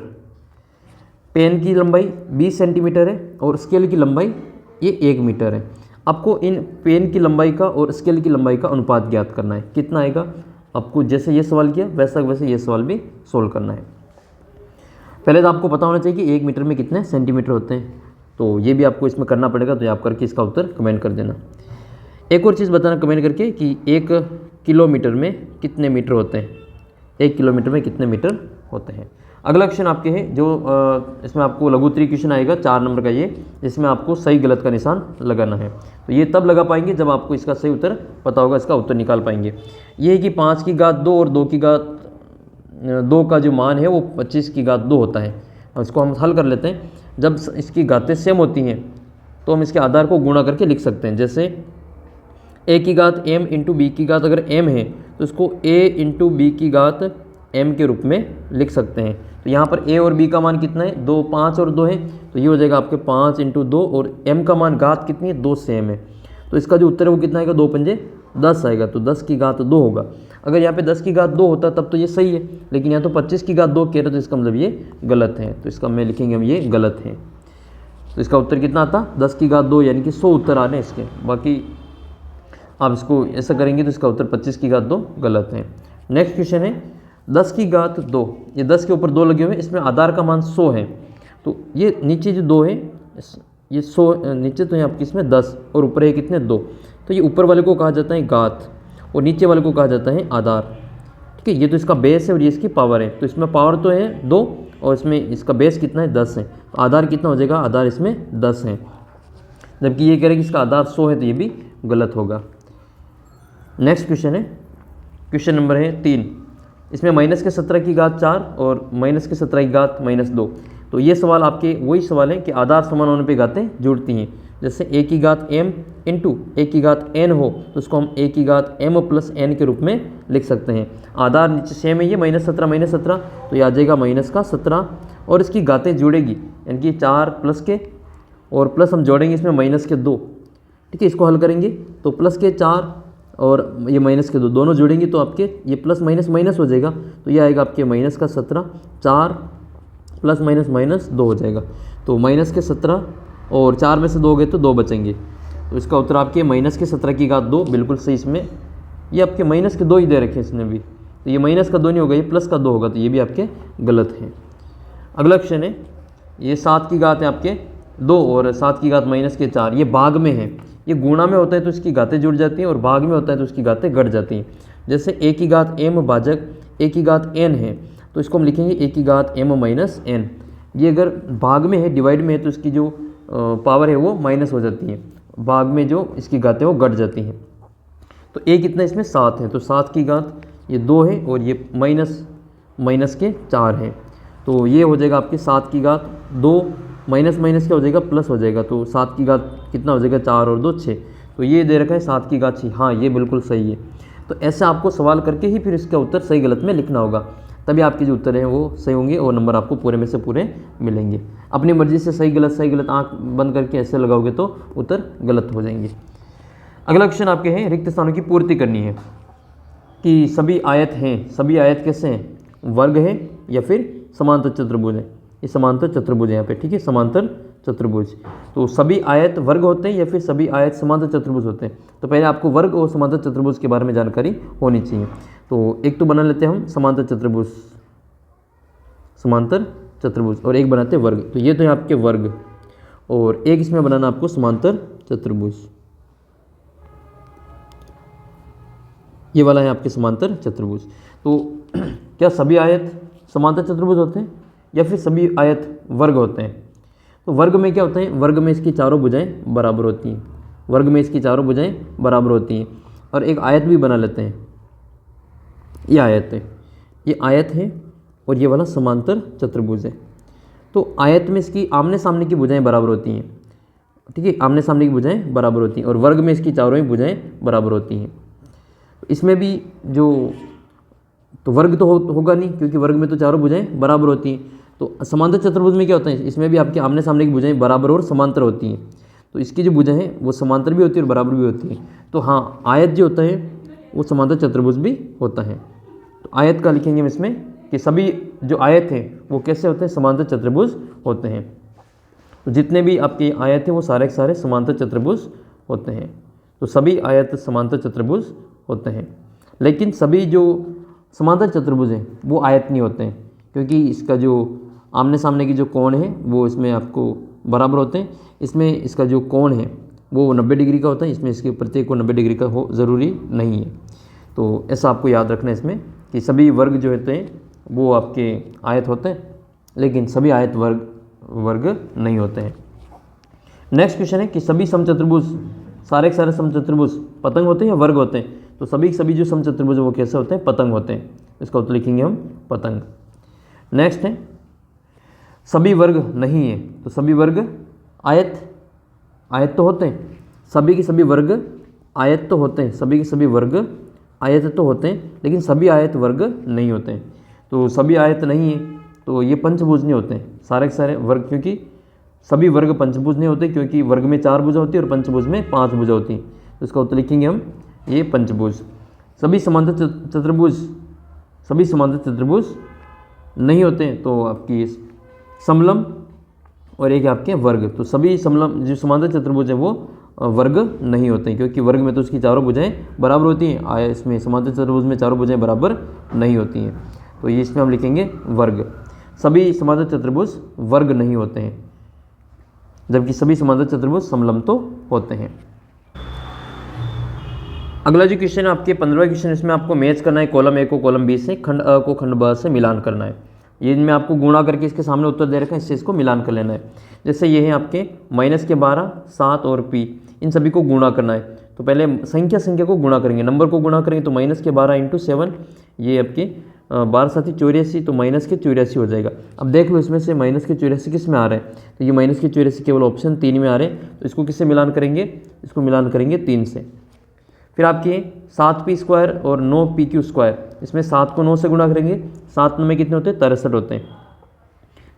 Speaker 1: पेन की लंबाई 20 सेंटीमीटर है और स्केल की लंबाई ये 1 मीटर है। आपको इन पेन की लंबाई का और स्केल की लंबाई का अनुपात ज्ञात करना है। कितना आएगा, आपको जैसे ये सवाल किया वैसे ये सवाल भी सोल्व करना है। पहले तो आपको पता होना चाहिए कि 1 मीटर में कितने सेंटीमीटर होते हैं, तो ये भी आपको इसमें करना पड़ेगा। तो आप करके इसका उत्तर कमेंट कर देना। एक और चीज़ बताना कमेंट करके कि 1 किलोमीटर में कितने मीटर होते हैं, 1 किलोमीटर में कितने मीटर होते हैं। अगला क्वेश्चन आपके है जो इसमें आपको लघुत्तरी क्वेश्चन आएगा 4 नंबर का, ये जिसमें आपको सही गलत का निशान लगाना है। तो ये तब लगा पाएंगे जब आपको इसका सही उत्तर पता होगा, इसका उत्तर निकाल पाएंगे। ये है कि 5 की घात 2 और 2 की घात 2 का जो मान है वो 25 की घात 2 होता है। इसको हम हल कर लेते हैं। जब इसकी घातें सेम होती हैं तो हम इसके आधार को गुणा करके लिख सकते हैं। जैसे a की घात m इंटू बी की घात अगर m है तो इसको a इंटू बी की घात m के रूप में लिख सकते हैं। तो यहाँ पर a और b का मान कितना है, 2, 5 और 2 है, तो ये हो जाएगा आपके 5 इंटू 2 और m का मान घात कितनी है, 2 सेम है। तो इसका जो उत्तर है वो कितना आएगा, 2 पंजे 10 आएगा। तो 10 की घात 2 होगा। अगर यहाँ पे 10 की घात 2 होता तब तो ये सही है, लेकिन यहाँ तो 25 की घात 2 कह रहे तो इसका मतलब ये गलत है। तो इसका मैं लिखेंगे हम ये गलत है। तो इसका उत्तर कितना आता, 10 की घात 2, यानी कि 100 उत्तर आ रहे हैं इसके। बाकी आप इसको ऐसा करेंगे तो इसका उत्तर 25 की घात 2 गलत है। नेक्स्ट क्वेश्चन है 10 की घात 2। ये 10 के ऊपर 2 लगे हुए हैं, इसमें आधार का मान 100 है। तो ये नीचे जो 2 है, ये 100 नीचे तो है आपकी, इसमें 10 और ऊपर है कितने, 2। तो ये ऊपर वाले को कहा जाता है घात और नीचे वाले को कहा जाता है आधार। ठीक है, ये तो इसका बेस है और ये इसकी पावर है। तो इसमें पावर तो है 2 और इसमें इसका बेस कितना है, 10 है। तो आधार कितना हो जाएगा, आधार इसमें 10 है। जबकि ये कह रहे कि इसका आधार 100 है, तो ये भी गलत होगा। नेक्स्ट क्वेश्चन है, क्वेश्चन नंबर है 3। इसमें माइनस के 17 की घात 4 और माइनस के 17 की घात -2। तो ये सवाल आपके वही सवाल है कि आधार समान होने पे घातें जुड़ती हैं। जैसे a की घात m इंटू a की घात n हो तो उसको हम a की घात m प्लस n के रूप में लिख सकते हैं। आधार नीचे सेम है, ये -17 तो ये आ जाएगा -17 और इसकी घातें जुड़ेगी यानी कि 4 प्लस के और प्लस हम जोड़ेंगे इसमें -2, ठीक है। इसको हल करेंगे तो प्लस के 4 और ये -2 दोनों जोड़ेंगे तो आपके ये प्लस माइनस माइनस हो जाएगा, तो ये आएगा आपके -17, 4 प्लस माइनस 2 हो जाएगा। तो -17 और 4 में से 2 गए तो 2 बचेंगे, तो इसका उत्तर आपके -17 की घात 2 बिल्कुल सही। इसमें ये आपके -2 ही दे रखे हैं इसने भी, तो ये -2 नहीं होगा, ये +2 होगा, तो ये भी आपके गलत है। अगला क्वेश्चन है, ये 7 की घात है आपके 2 और 7 की घात -4, ये भाग में है। ये गुणा में होता है तो इसकी घातें जुड़ जाती हैं और भाग में होता है तो इसकी घातें घट जाती हैं। जैसे a की घात m भाजक a की घात n है तो इसको हम लिखेंगे a की घात m माइनस n। ये अगर भाग में है, डिवाइड में है, तो इसकी जो पावर है वो माइनस हो जाती है, भाग में जो इसकी घातें वो घट जाती हैं। तो a कितना इसमें 7 है, तो 7 की घात ये 2 है और ये माइनस के 4 है, तो ये हो जाएगा आपके 7 की घात 2 माइनस क्या हो जाएगा, प्लस हो जाएगा। तो 7 की घात कितना हो जाएगा, 4 और 2 6, तो ये दे रखा है 7 की घात 6। हाँ, ये बिल्कुल सही है। तो ऐसे आपको सवाल करके ही फिर इसका उत्तर सही गलत में लिखना होगा, तभी आपके जो उत्तर हैं वो सही होंगे और नंबर आपको पूरे में से पूरे मिलेंगे। अपनी मर्जी से सही गलत आँख बंद करके ऐसे लगाओगे तो उत्तर गलत हो जाएंगे। अगला क्वेश्चन आपके हैं, रिक्त स्थानों की पूर्ति करनी है कि सभी आयत हैं, सभी आयत कैसे हैं, वर्ग है या फिर समांतर चतुर्भुज है। ये समांतर चतुर्भुज है यहाँ पे, ठीक है, समांतर चतुर्भुज। तो सभी आयत वर्ग होते हैं या फिर सभी आयत समांतर चतुर्भुज होते हैं। तो पहले आपको वर्ग और समांतर चतुर्भुज के बारे में जानकारी होनी चाहिए। तो एक तो बना लेते हैं हम समांतर चतुर्भुज और एक बनाते हैं वर्ग। तो ये तो है आपके वर्ग और एक इसमें बनाना आपको समांतर चतुर्भुज, ये वाला है आपके समांतर चतुर्भुज। तो क्या सभी आयत समांतर चतुर्भुज होते हैं या फिर सभी आयत वर्ग होते हैं? तो वर्ग में क्या होता है, वर्ग में इसकी चारों भुजाएं बराबर होती हैं, वर्ग में इसकी चारों भुजाएं बराबर होती हैं। और एक आयत भी बना लेते हैं, ये आयत है, ये आयत है और ये वाला समांतर चतुर्भुज है। तो आयत में इसकी आमने सामने की भुजाएं बराबर होती हैं, ठीक है, आमने सामने की भुजाएं बराबर होती हैं और वर्ग में इसकी चारों ही भुजाएं बराबर होती हैं। इसमें भी जो तो वर्ग तो होगा नहीं क्योंकि वर्ग में तो चारों भुजाएं बराबर होती हैं। तो समांतर चतुर्भुज में क्या होता है, इसमें भी आपके आमने सामने की भुजाएं बराबर और समांतर होती हैं। तो इसकी जो भुजाएं हैं वो समांतर भी होती है और बराबर भी होती हैं। तो हाँ, आयत जो होता है वो समांतर चतुर्भुज भी होता है। तो आयत का लिखेंगे हम इसमें कि सभी जो आयत हैं वो कैसे होते हैं, समांतर चतुर्भुज होते हैं। तो जितने भी आपके आयत हैं वो सारे के सारे समांतर चतुर्भुज होते हैं। तो सभी आयत समांतर चतुर्भुज होते हैं, लेकिन सभी जो समांतर चतुर्भुज हैं वो आयत नहीं होते हैं क्योंकि इसका जो आमने सामने की जो कोण है वो इसमें आपको बराबर होते हैं। इसमें इसका जो कोण है वो 90 डिग्री का होता है, इसमें इसके प्रत्येक को 90 डिग्री का हो ज़रूरी नहीं है। तो ऐसा आपको याद रखना है इसमें कि सभी वर्ग जो होते हैं वो आपके आयत होते हैं, लेकिन सभी आयत वर्ग नहीं होते हैं। नेक्स्ट क्वेश्चन है कि सभी समचतुर्भुज, सारे के सारे समचतुर्भुज पतंग होते हैं या वर्ग होते हैं? तो सभी जो समचतुर्भुज वो कैसे होते हैं, पतंग होते हैं। इसका उत्तर लिखेंगे हम पतंग। नेक्स्ट है सभी वर्ग नहीं है, तो सभी वर्ग आयत तो होते हैं, सभी के सभी वर्ग आयत तो होते हैं, सभी के सभी वर्ग आयत तो होते हैं, लेकिन सभी आयत वर्ग नहीं होते हैं। तो सभी आयत नहीं है तो ये पंचभुज नहीं होते हैं सारे के सारे वर्ग, क्योंकि सभी वर्ग पंचभुज नहीं होते क्योंकि वर्ग में 4 भुजा होती है और पंचभुज में 5 भुजा होती है। तो इसका उत्तर लिखेंगे हम ये पंचभुज। सभी समांतर चतुर्भुज नहीं होते हैं तो आपकी समलम और एक आपके वर्ग। तो सभी समलम जो समांतर चतुर्भुज है वो वर्ग नहीं होते हैं क्योंकि वर्ग में तो उसकी चारों भुजाएं बराबर होती हैं, इसमें समांतर चतुर्भुज में चारों भुजाएं बराबर नहीं होती हैं। तो ये इसमें हम लिखेंगे वर्ग। सभी समांतर चतुर्भुज वर्ग नहीं होते हैं, जबकि सभी समांतर चतुर्भुज समलम तो होते हैं। अगला जो क्वेश्चन है आपके 15वां क्वेश्चन, इसमें आपको मैच करना है कॉलम ए को कॉलम बी से, खंड अ को खंड ब से मिलान करना है। ये इनमें आपको गुणा करके इसके सामने उत्तर दे रखा है, इससे इसको मिलान कर लेना है। जैसे ये है आपके -12, 7 और p, इन सभी को गुणा करना है। तो पहले संख्या को गुणा करेंगे, नंबर को गुणा करेंगे तो -12 × 7, ये आपके 12 साथी 84, तो माइनस के 84 हो जाएगा। अब देख लो इसमें से माइनस के 84 किस में आ रहे हैं, तो ये माइनस के 84 केवल ऑप्शन 3 में आ रहे हैं, तो इसको किससे मिलान करेंगे, इसको मिलान करेंगे 3 से। फिर आपके 7p² और 9pq², इसमें 7 को 9 से गुणा करेंगे, 7 में कितने होते हैं, 63 होते हैं।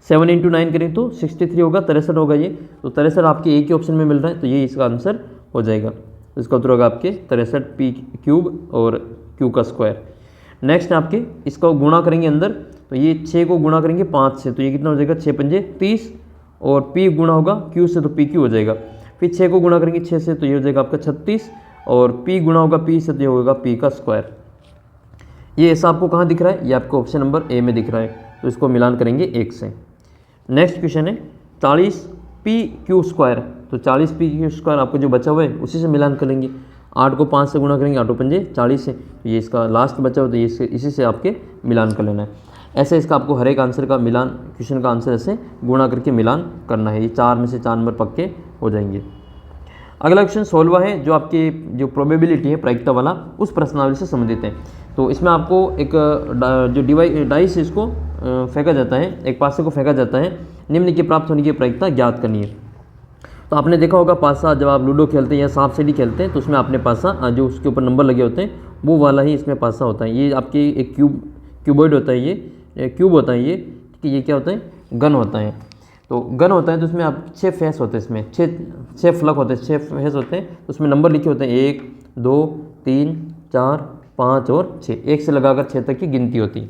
Speaker 1: 7 × 9 करें तो 63 होगा, 63 होगा ये, तो 63 आपके एक ही ऑप्शन में मिल रहा है, तो ये इसका आंसर हो जाएगा। तो इसका उत्तर होगा आपके 63p³ और q²। नेक्स्ट आपके इसका गुणा करेंगे अंदर, तो ये 6 को गुणा करेंगे 5 से, तो ये कितना हो जाएगा, 6 पंजे 30, और p गुणा होगा q से, तो pq हो जाएगा। फिर 6 को गुणा करेंगे 6 से, तो ये हो जाएगा आपका 36, और p गुणा होगा p से, तो ये होगा p²। ये ऐसा आपको कहाँ दिख रहा है, ये आपको ऑप्शन नंबर ए में दिख रहा है, तो इसको मिलान करेंगे 1 से। नेक्स्ट क्वेश्चन है 40pq², तो 40pq² आपको जो बचा हुआ है उसी से मिलान करेंगे। 8 को 5 से गुणा करेंगे, 8 पंजे 40 है, तो ये इसका लास्ट बचा हुआ, तो ये इसी से आपके मिलान कर लेना है। ऐसे इसका आपको हर एक आंसर का मिलान, क्वेश्चन का आंसर ऐसे गुणा करके मिलान करना है। ये 4 में से 4 नंबर पक्के हो जाएंगे। अगला क्वेश्चन 16वां है, जो आपकी जो प्रोबेबिलिटी है प्रायिकता वाला, उस प्रश्नावली से संबंधित है। तो इसमें आपको एक जो डाइस है इसको फेंका जाता है, एक पासे को फेंका जाता है, निम्न के प्राप्त होने की प्रायिकता ज्ञात करनी है। तो आपने देखा होगा पासा, जब आप लूडो खेलते हैं या सांप सीढ़ी खेलते हैं, तो उसमें आपने पासा जो उसके ऊपर नंबर लगे होते हैं वो वाला ही इसमें पासा होता है। ये आपकी एक क्यूबॉइड होता है, ये क्यूब होता है, ये क्या होता है, गन होता है। तो गन होता है, तो उसमें आप 6 फेस होते हैं, इसमें 6 फ्लग होते हैं, 6 फेस होते हैं, तो उसमें नंबर लिखे होते हैं 1 2 3 4 5 और 6, 1 से लगाकर 6 तक की गिनती होती है।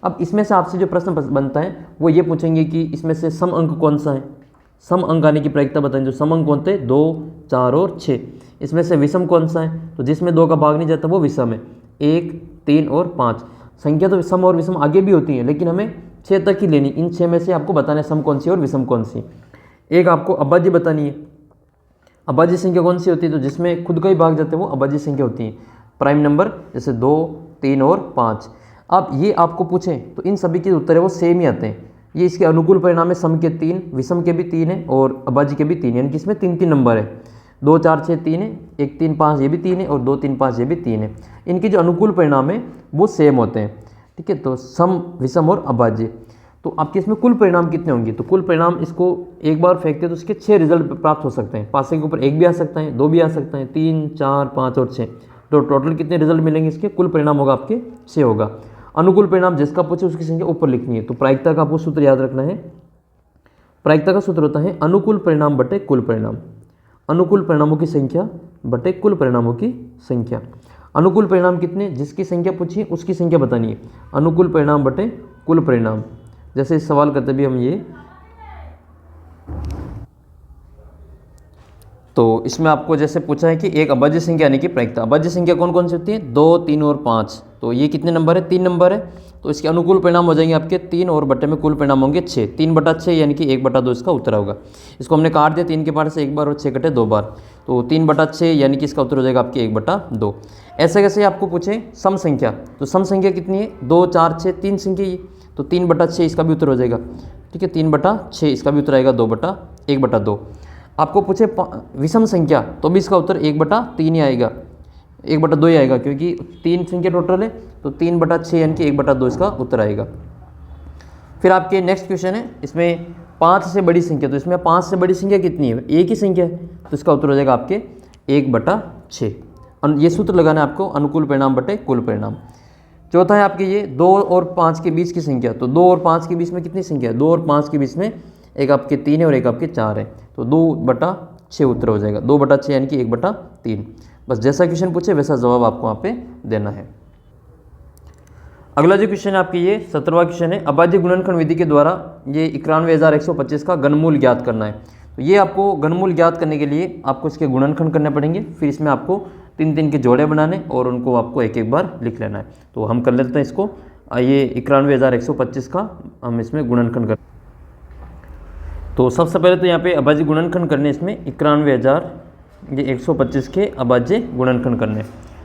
Speaker 1: अब इसमें से आपसे जो प्रश्न बनता है वो ये पूछेंगे कि इसमें से सम अंक कौन सा है, सम अंक आने की प्रायिकता बताएं। जो सम अंक कौन थे, 2 4 और 6। इसमें से विषम कौन सा है, तो जिसमें 2 का भाग नहीं जाता वो विषम है, 1 3 और 5। संख्या तो सम और विषम आगे भी होती है, लेकिन हमें 6 तक ही लेनी। इन 6 में से आपको बताना है सम कौन सी और विषम कौन सी। एक आपको अभाज्य बतानी है। अभाज्य संख्या कौन सी होती है, तो जिसमें खुद का ही भाग जाते हैं वो अभाज्य संख्या होती है। प्राइम नंबर जैसे 2 3 और 5। अब ये आपको पूछें तो इन सभी के उत्तर है वो सेम ही आते हैं। ये इसके अनुकूल परिणाम है, सम के 3, विषम के भी 3 है और अभाज्य के भी 3, यानी कि इसमें 3 नंबर है। 2 4 6 3 है, 1 3 5 ये भी 3 है और 2 3 5 ये भी 3 है। इनके जो अनुकूल परिणाम है वो सेम होते हैं, ठीक है। तो सम, विषम और अभाज्य। तो आपके इसमें कुल परिणाम कितने होंगे, तो कुल परिणाम इसको एक बार फेंकते तो इसके 6 रिजल्ट प्राप्त हो सकते हैं। पासे के ऊपर 1 भी आ सकता है, 2 भी आ सकता है, 3 4 5 और 6। तो टोटल कितने रिजल्ट मिलेंगे, इसके कुल परिणाम होगा आपके 6 होगा। अनुकूल परिणाम जिसका पूछे उसकी संख्या ऊपर लिखनी है। तो प्रायिकता का आपको सूत्र याद रखना है। प्रायिकता का सूत्र होता है अनुकूल परिणाम बटे कुल परिणाम। अनुकूल परिणामों की संख्या बटे कुल परिणामों की संख्या। अनुकूल परिणाम कितने, जिसकी संख्या पूछिए उसकी संख्या बतानी है। अनुकूल परिणाम बटे कुल परिणाम। जैसे इस सवाल करते भी हम ये, तो इसमें आपको जैसे पूछा है कि एक अभाज्य संख्या यानी कि प्रायिकता। अभाज्य संख्या कौन कौन सी होती है, 2 3 और 5। तो ये कितने नंबर है, 3 नंबर है। तो इसके अनुकूल परिणाम हो जाएंगे आपके 3 और बटे में कुल परिणाम होंगे 6। 3/6 यानी कि 1/2 इसका उत्तर होगा। इसको हमने काट दिया 3 के पार से 1 बार और 6 कटे 2 बार, तो 3/6 यानी कि इसका उत्तर हो जाएगा आपके 1/2। ऐसे कैसे आपको पूछे सम संख्या, तो सम संख्या कितनी है, 2 4 6 3 संख्या ये, तो 3/6 इसका भी उत्तर हो जाएगा, ठीक है। 3/6 इसका भी उत्तर आएगा 1/2। आपको पूछे विषम संख्या, तो भी इसका उत्तर 1/3 ही आएगा, 1/2 ही आएगा, क्योंकि 3 संख्या टोटल है, तो 3/6 यानी कि 1/2 इसका उत्तर आएगा। फिर आपके नेक्स्ट क्वेश्चन है, इसमें 5 से बड़ी संख्या। तो इसमें 5 से बड़ी संख्या कितनी है, एक ही संख्या है, तो इसका उत्तर हो जाएगा आपके 1/6। ये सूत्र लगाना है आपको, अनुकूल परिणाम बटे कुल परिणाम। चौथा है आपके ये 2 और 5 के बीच की संख्या। तो 2 और 5 के बीच में कितनी संख्या है, 2 और 5 के बीच में एक आपके 3 है और एक आपके 4 है, तो 2/6 उत्तर हो जाएगा। 2/6 यानी कि 1/3। बस जैसा क्वेश्चन पूछे वैसा जवाब आपको वहाँ पे देना है। अगला जो क्वेश्चन है आपके ये 17वां क्वेश्चन है, अभाज्य गुणनखंड विधि के द्वारा ये 91,125 का घनमूल ज्ञात करना है। तो ये आपको घनमूल ज्ञात करने के लिए आपको इसके गुणनखंड करने पड़ेंगे, फिर इसमें आपको 3 के जोड़े बनाने और उनको आपको एक एक बार लिख लेना है। तो हम कर लेते हैं इसको। ये 91,125 का हम इसमें गुणनखंड कर। तो सबसे पहले तो यहाँ पे अभाज्य गुणनखंड करने, इसमें 91,125 के अभाज्य गुणनखंड करने।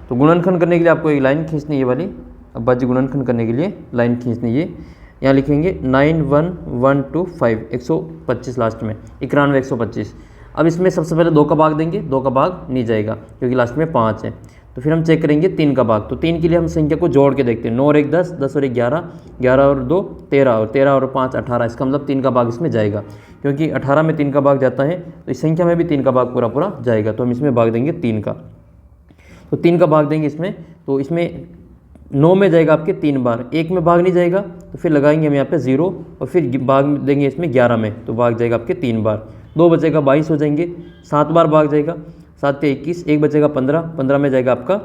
Speaker 1: तो गुणनखंड करने के लिए आपको एक लाइन खींचनी, ये वाली अभाज्य गुणनखंड करने के लिए लाइन खींचनी। ये यहाँ लिखेंगे 91125, 125 लास्ट में, 91,125। अब इसमें सबसे पहले 2 का भाग देंगे, 2 का भाग नहीं जाएगा क्योंकि लास्ट में 5 है। तो फिर हम चेक करेंगे 3 का भाग। तो 3 के लिए हम संख्या को जोड़ के देखते हैं। 9 और 1 10, 10 और 1 11, 11 और 2 13, और 13 और 5 18। इसका मतलब 3 का भाग इसमें जाएगा, क्योंकि 18 में 3 का भाग जाता है तो इस संख्या में भी 3 का भाग पूरा पूरा जाएगा। तो हम इसमें भाग देंगे 3 का। तो 3 का भाग देंगे इसमें, तो इसमें 9 में जाएगा आपके 3 बार, 1 में भाग नहीं जाएगा तो फिर लगाएंगे हम यहाँ पे 0, और फिर भाग देंगे इसमें 11 में, तो भाग जाएगा आपके 3 बार। 2 बचेगा 22 हो जाएंगे, 7 बार भाग जाएगा, 7 के 21, 1 बचेगा 15, 15 में जाएगा आपका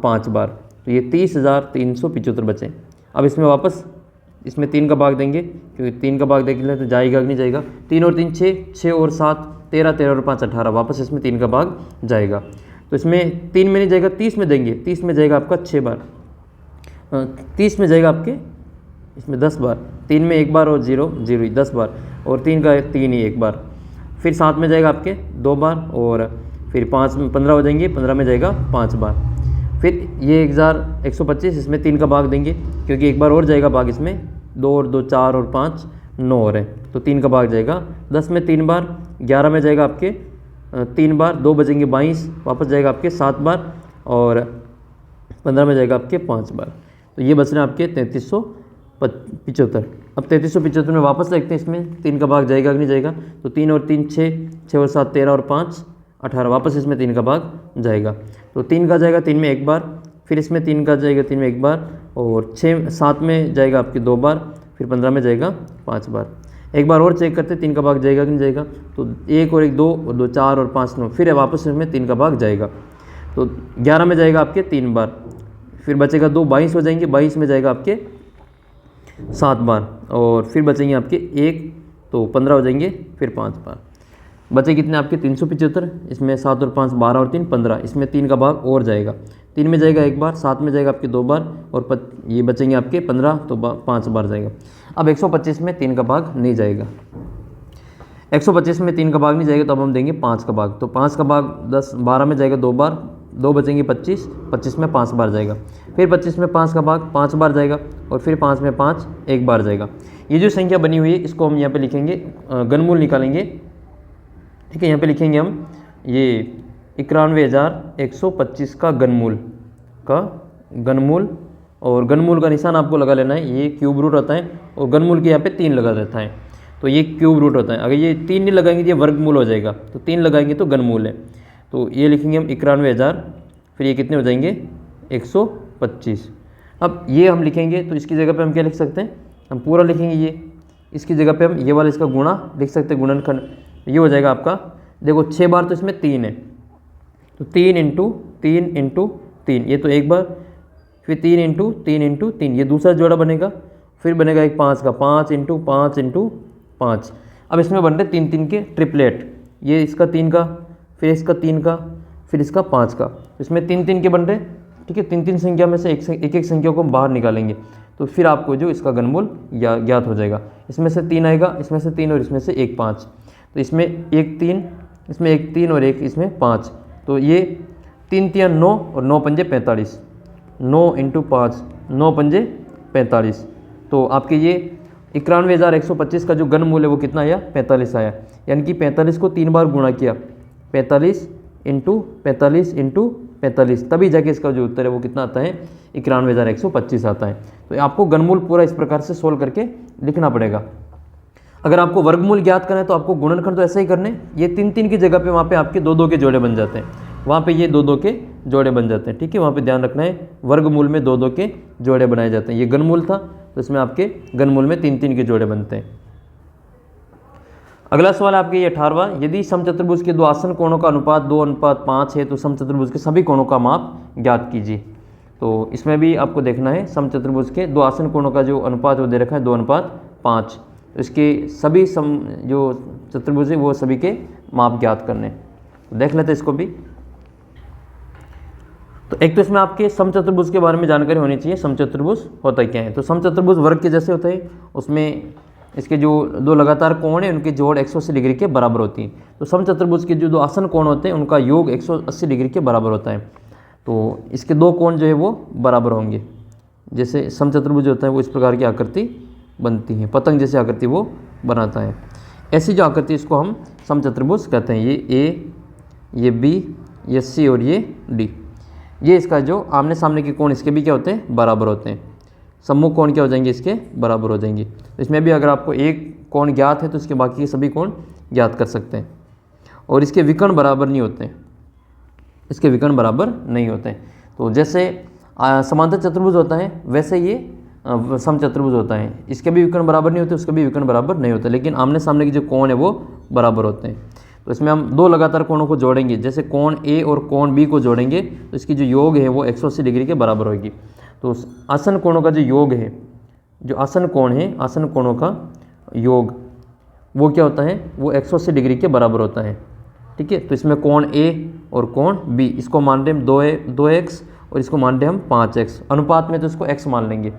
Speaker 1: 5 बार। तो ये 30,375 बचे। अब इसमें वापस इसमें 3 का भाग देंगे, क्योंकि 3 का भाग देख लें तो जाएगा कि नहीं जाएगा। 3 और 3 6, 6 और 7 13, 13 और 5 18, वापस इसमें 3 का भाग जाएगा। तो इसमें 3 में नहीं जाएगा, 30 में देंगे, 30 में जाएगा आपका 6 बार, 30 में जाएगा आपके इसमें 10 बार, 3 में 1 बार और 0 0 10 बार, और 3 का 3 ही 1 बार। फिर 7 में जाएगा आपके 2 बार, और फिर 5 में 15 हो जाएंगे, 15 में जाएगा 5 बार। फिर ये 1125, इसमें 3 का भाग देंगे, क्योंकि 1 बार और जाएगा भाग इसमें, 2 और 2 4 और 5 9 और है, तो 3 का भाग जाएगा। 10 में 3 बार, 11 में जाएगा आपके 3 बार, 2 बचेंगे 22, वापस जाएगा आपके 7 बार, और 15 में जाएगा आपके 5 बार। तो ये बच रहे हैं आपके 3375। अब 3375 में वापस देखते हैं इसमें 3 का भाग जाएगा कि नहीं जाएगा। तो 3 और 3 6, 6 और 7 13 और 5 18, वापस इसमें 3 का भाग जाएगा। तो 3 का जाएगा 3 में 1 बार, फिर इसमें 3 का जाएगा 3 में 1 बार, और 7 में जाएगा आपके 2 बार, फिर 15 में जाएगा 5 बार। एक बार और चेक करते 3 का भाग जाएगा कि नहीं जाएगा। तो 1 और 1 2 और 2 4 और 5 9, फिर वापस इसमें 3 का भाग जाएगा। तो 11 में जाएगा आपके 3 बार, फिर बचेगा 2 22 हो जाएंगे, 22 में जाएगा आपके 7 बार, और फिर बचेंगे आपके 1, तो 15 हो जाएंगे, फिर 5 बार। बचे कितने आपके 375, इसमें 7 और 5 12 और 3 15, इसमें 3 का भाग और जाएगा। 3 में जाएगा 1 बार, 7 में जाएगा आपके 2 बार, और ये बचेंगे आपके 15, तो 5 बार जाएगा। अब 125 में 3 का भाग नहीं जाएगा। 125 में 3 का भाग नहीं जाएगा, तो अब हम देंगे 5 का भाग। तो 5 का भाग 10 12 में जाएगा 2 बार, 2 बचेंगे 25, 25 में 5 बार जाएगा। फिर 25 में 5 का भाग 5 बार जाएगा, और फिर 5 में 5 1 बार जाएगा। ये जो संख्या बनी हुई है इसको हम यहाँ पे लिखेंगे, घनमूल निकालेंगे। ठीक है, यहाँ पे लिखेंगे हम ये 91,125 का घनमूल, और घनमूल का निशान आपको लगा लेना है। ये क्यूब रूट होता है, और घनमूल के यहाँ पे 3 लगा रहता है, तो ये क्यूब रूट होता है। अगर ये 3 नहीं लगाएंगे तो ये वर्गमूल हो जाएगा, तो 3 लगाएंगे तो घनमूल है। तो ये लिखेंगे हम 91,000, फिर ये कितने हो जाएंगे 125। अब ये हम लिखेंगे तो इसकी जगह पे हम क्या लिख सकते हैं, हम पूरा लिखेंगे ये, इसकी जगह पे हम ये वाला इसका गुणा लिख सकते हैं, गुणनखंड। ये हो जाएगा आपका, देखो 6 बार तो इसमें 3 है, तो 3 इंटू 3, ये तो 1 बार, फिर 3 इंटू 3, ये दूसरा जोड़ा बनेगा, फिर बनेगा एक 5 का, 5 इंटू 5। अब इसमें बन रहे 3 के ट्रिपलेट, ये इसका 3 का, फिर इसका 3 का, फिर इसका 5 का, इसमें 3 के बन रहे। ठीक है, 3 संख्या में से एक संख्या को हम बाहर निकालेंगे, तो फिर आपको जो इसका घनमूल ज्ञात हो जाएगा। इसमें से 3 आएगा, इसमें से 3, और इसमें से 1 5, तो इसमें 1 3, इसमें 1 3 और 1 इसमें 5, तो ये 3 3 9 और 9 पंजे 45, 9 इंटू 5, 9 पंजे 45। तो आपके ये 91,125 का जो घनमूल है वो कितना आया, 45 आया। यानी कि 45 को 3 बार गुणा किया, 45 इंटू 45, तभी जाके इसका जो उत्तर है वो कितना आता है, 91,125 आता है। तो आपको घनमूल पूरा इस प्रकार से सोल्व करके लिखना पड़ेगा। अगर आपको वर्गमूल ज्ञात करना है तो आपको गुणनखंड तो ऐसा ही करने, ये 3 की जगह पे वहाँ पे आपके 2 के जोड़े बन जाते हैं, वहाँ पे ये 2 के जोड़े बन जाते हैं। ठीक है, वहाँ पे ध्यान रखना है, वर्गमूल में 2 के जोड़े बनाए जाते हैं। ये घनमूल था तो इसमें आपके घनमूल में 3 के जोड़े बनते हैं। अगला सवाल आपके ये 18वां, यदि समचतुर्भुज के 2 आसन कोणों का अनुपात 2:5 है तो समचतुर्भुज के सभी कोणों का माप ज्ञात कीजिए। तो इसमें भी आपको देखना है, समचतुर्भुज के 2 आसन कोणों का जो अनुपात वो दे रखा है 2:5, तो इसके सभी जो चतुर्भुज है वो सभी के माप ज्ञात करने। तो देख लेते हैं इसको भी। तो एक तो इसमें आपके समचतुर्भुज के बारे में जानकारी होनी चाहिए, समचतुर्भुज होता क्या है। तो समचतुर्भुज वर्ग के जैसे होता है, उसमें इसके जो 2 लगातार कोण है उनकी जोड़ 180 डिग्री के बराबर होती है। तो समचतुर्भुज के जो 2 आसन कोण होते हैं उनका योग 180 डिग्री के बराबर होता है। तो इसके 2 कोण जो है वो बराबर होंगे। जैसे समचतुर्भुज होता है वो इस प्रकार की आकृति बनती है, पतंग जैसी आकृति वो बनाता है। ऐसी जो आकृति इसको हम समचतुर्भुज कहते हैं। ये ए, ये बी, ये सी और ये डी। ये इसका जो आमने सामने के कोण इसके भी क्या होते हैं, बराबर होते हैं। सम्मुख कोण क्या हो जाएंगे, इसके बराबर हो जाएंगे। तो इसमें भी अगर आपको एक कोण ज्ञात है तो इसके बाकी के सभी कोण ज्ञात कर सकते हैं। और इसके विकर्ण बराबर नहीं होते हैं, इसके विकर्ण बराबर नहीं होते हैं। तो जैसे समांतर चतुर्भुज होता है वैसे ये समचतुर्भुज होता है, इसके भी विकर्ण बराबर नहीं होते, उसके भी विकर्ण बराबर नहीं होते, लेकिन आमने सामने के जो कोण है वो बराबर होते हैं। तो इसमें हम दो लगातार कोणों को जोड़ेंगे, जैसे कोण ए और कोण बी को जोड़ेंगे तो इसकी जो योग है वो 180 डिग्री के बराबर होगी। तो आसन कोणों का जो योग है, जो आसन कोण है, आसन कोणों का योग वो क्या होता है, वो 180 डिग्री के बराबर होता है। ठीक है, तो इसमें कोण ए और कोण बी, इसको मान रहे हम 2x और इसको मान रहे हम 5x, अनुपात में तो इसको x मान लेंगे।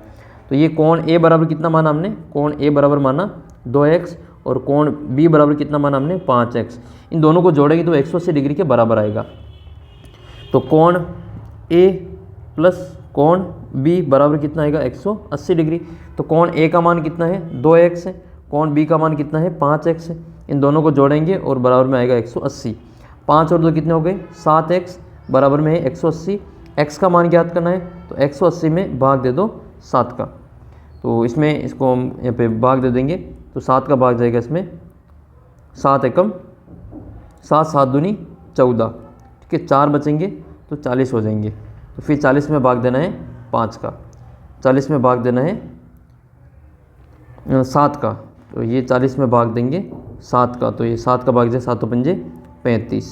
Speaker 1: तो ये कोण ए बराबर कितना माना हमने, कोण ए बराबर माना 2x और कोण बी बराबर कितना माना हमने 5x। इन दोनों को जोड़ेंगे तो 180 डिग्री के बराबर आएगा। तो कोण ए प्लस कोण बी बराबर कितना आएगा 180 डिग्री। तो कोण ए का मान कितना है 2x है, कोण बी का मान कितना है 5x है। इन दोनों को जोड़ेंगे और बराबर में आएगा 180। 5 और 2 कितने हो गए 7x, बराबर में है 180। x का मान ज्ञात करना है तो 180 में भाग दे दो 7 का। तो इसमें इसको हम यहाँ पे भाग दे देंगे तो 7 का भाग जाएगा इसमें, 7 एकम 7, 7 दूनी 14। ठीक है, 4 बचेंगे तो 40 हो जाएंगे। तो फिर 40 में भाग देना है 5 का, 40 में भाग देना है 7 का। तो ये 40 में भाग देंगे 7 का, तो ये 7 का भाग जाए 7 पंजे 35।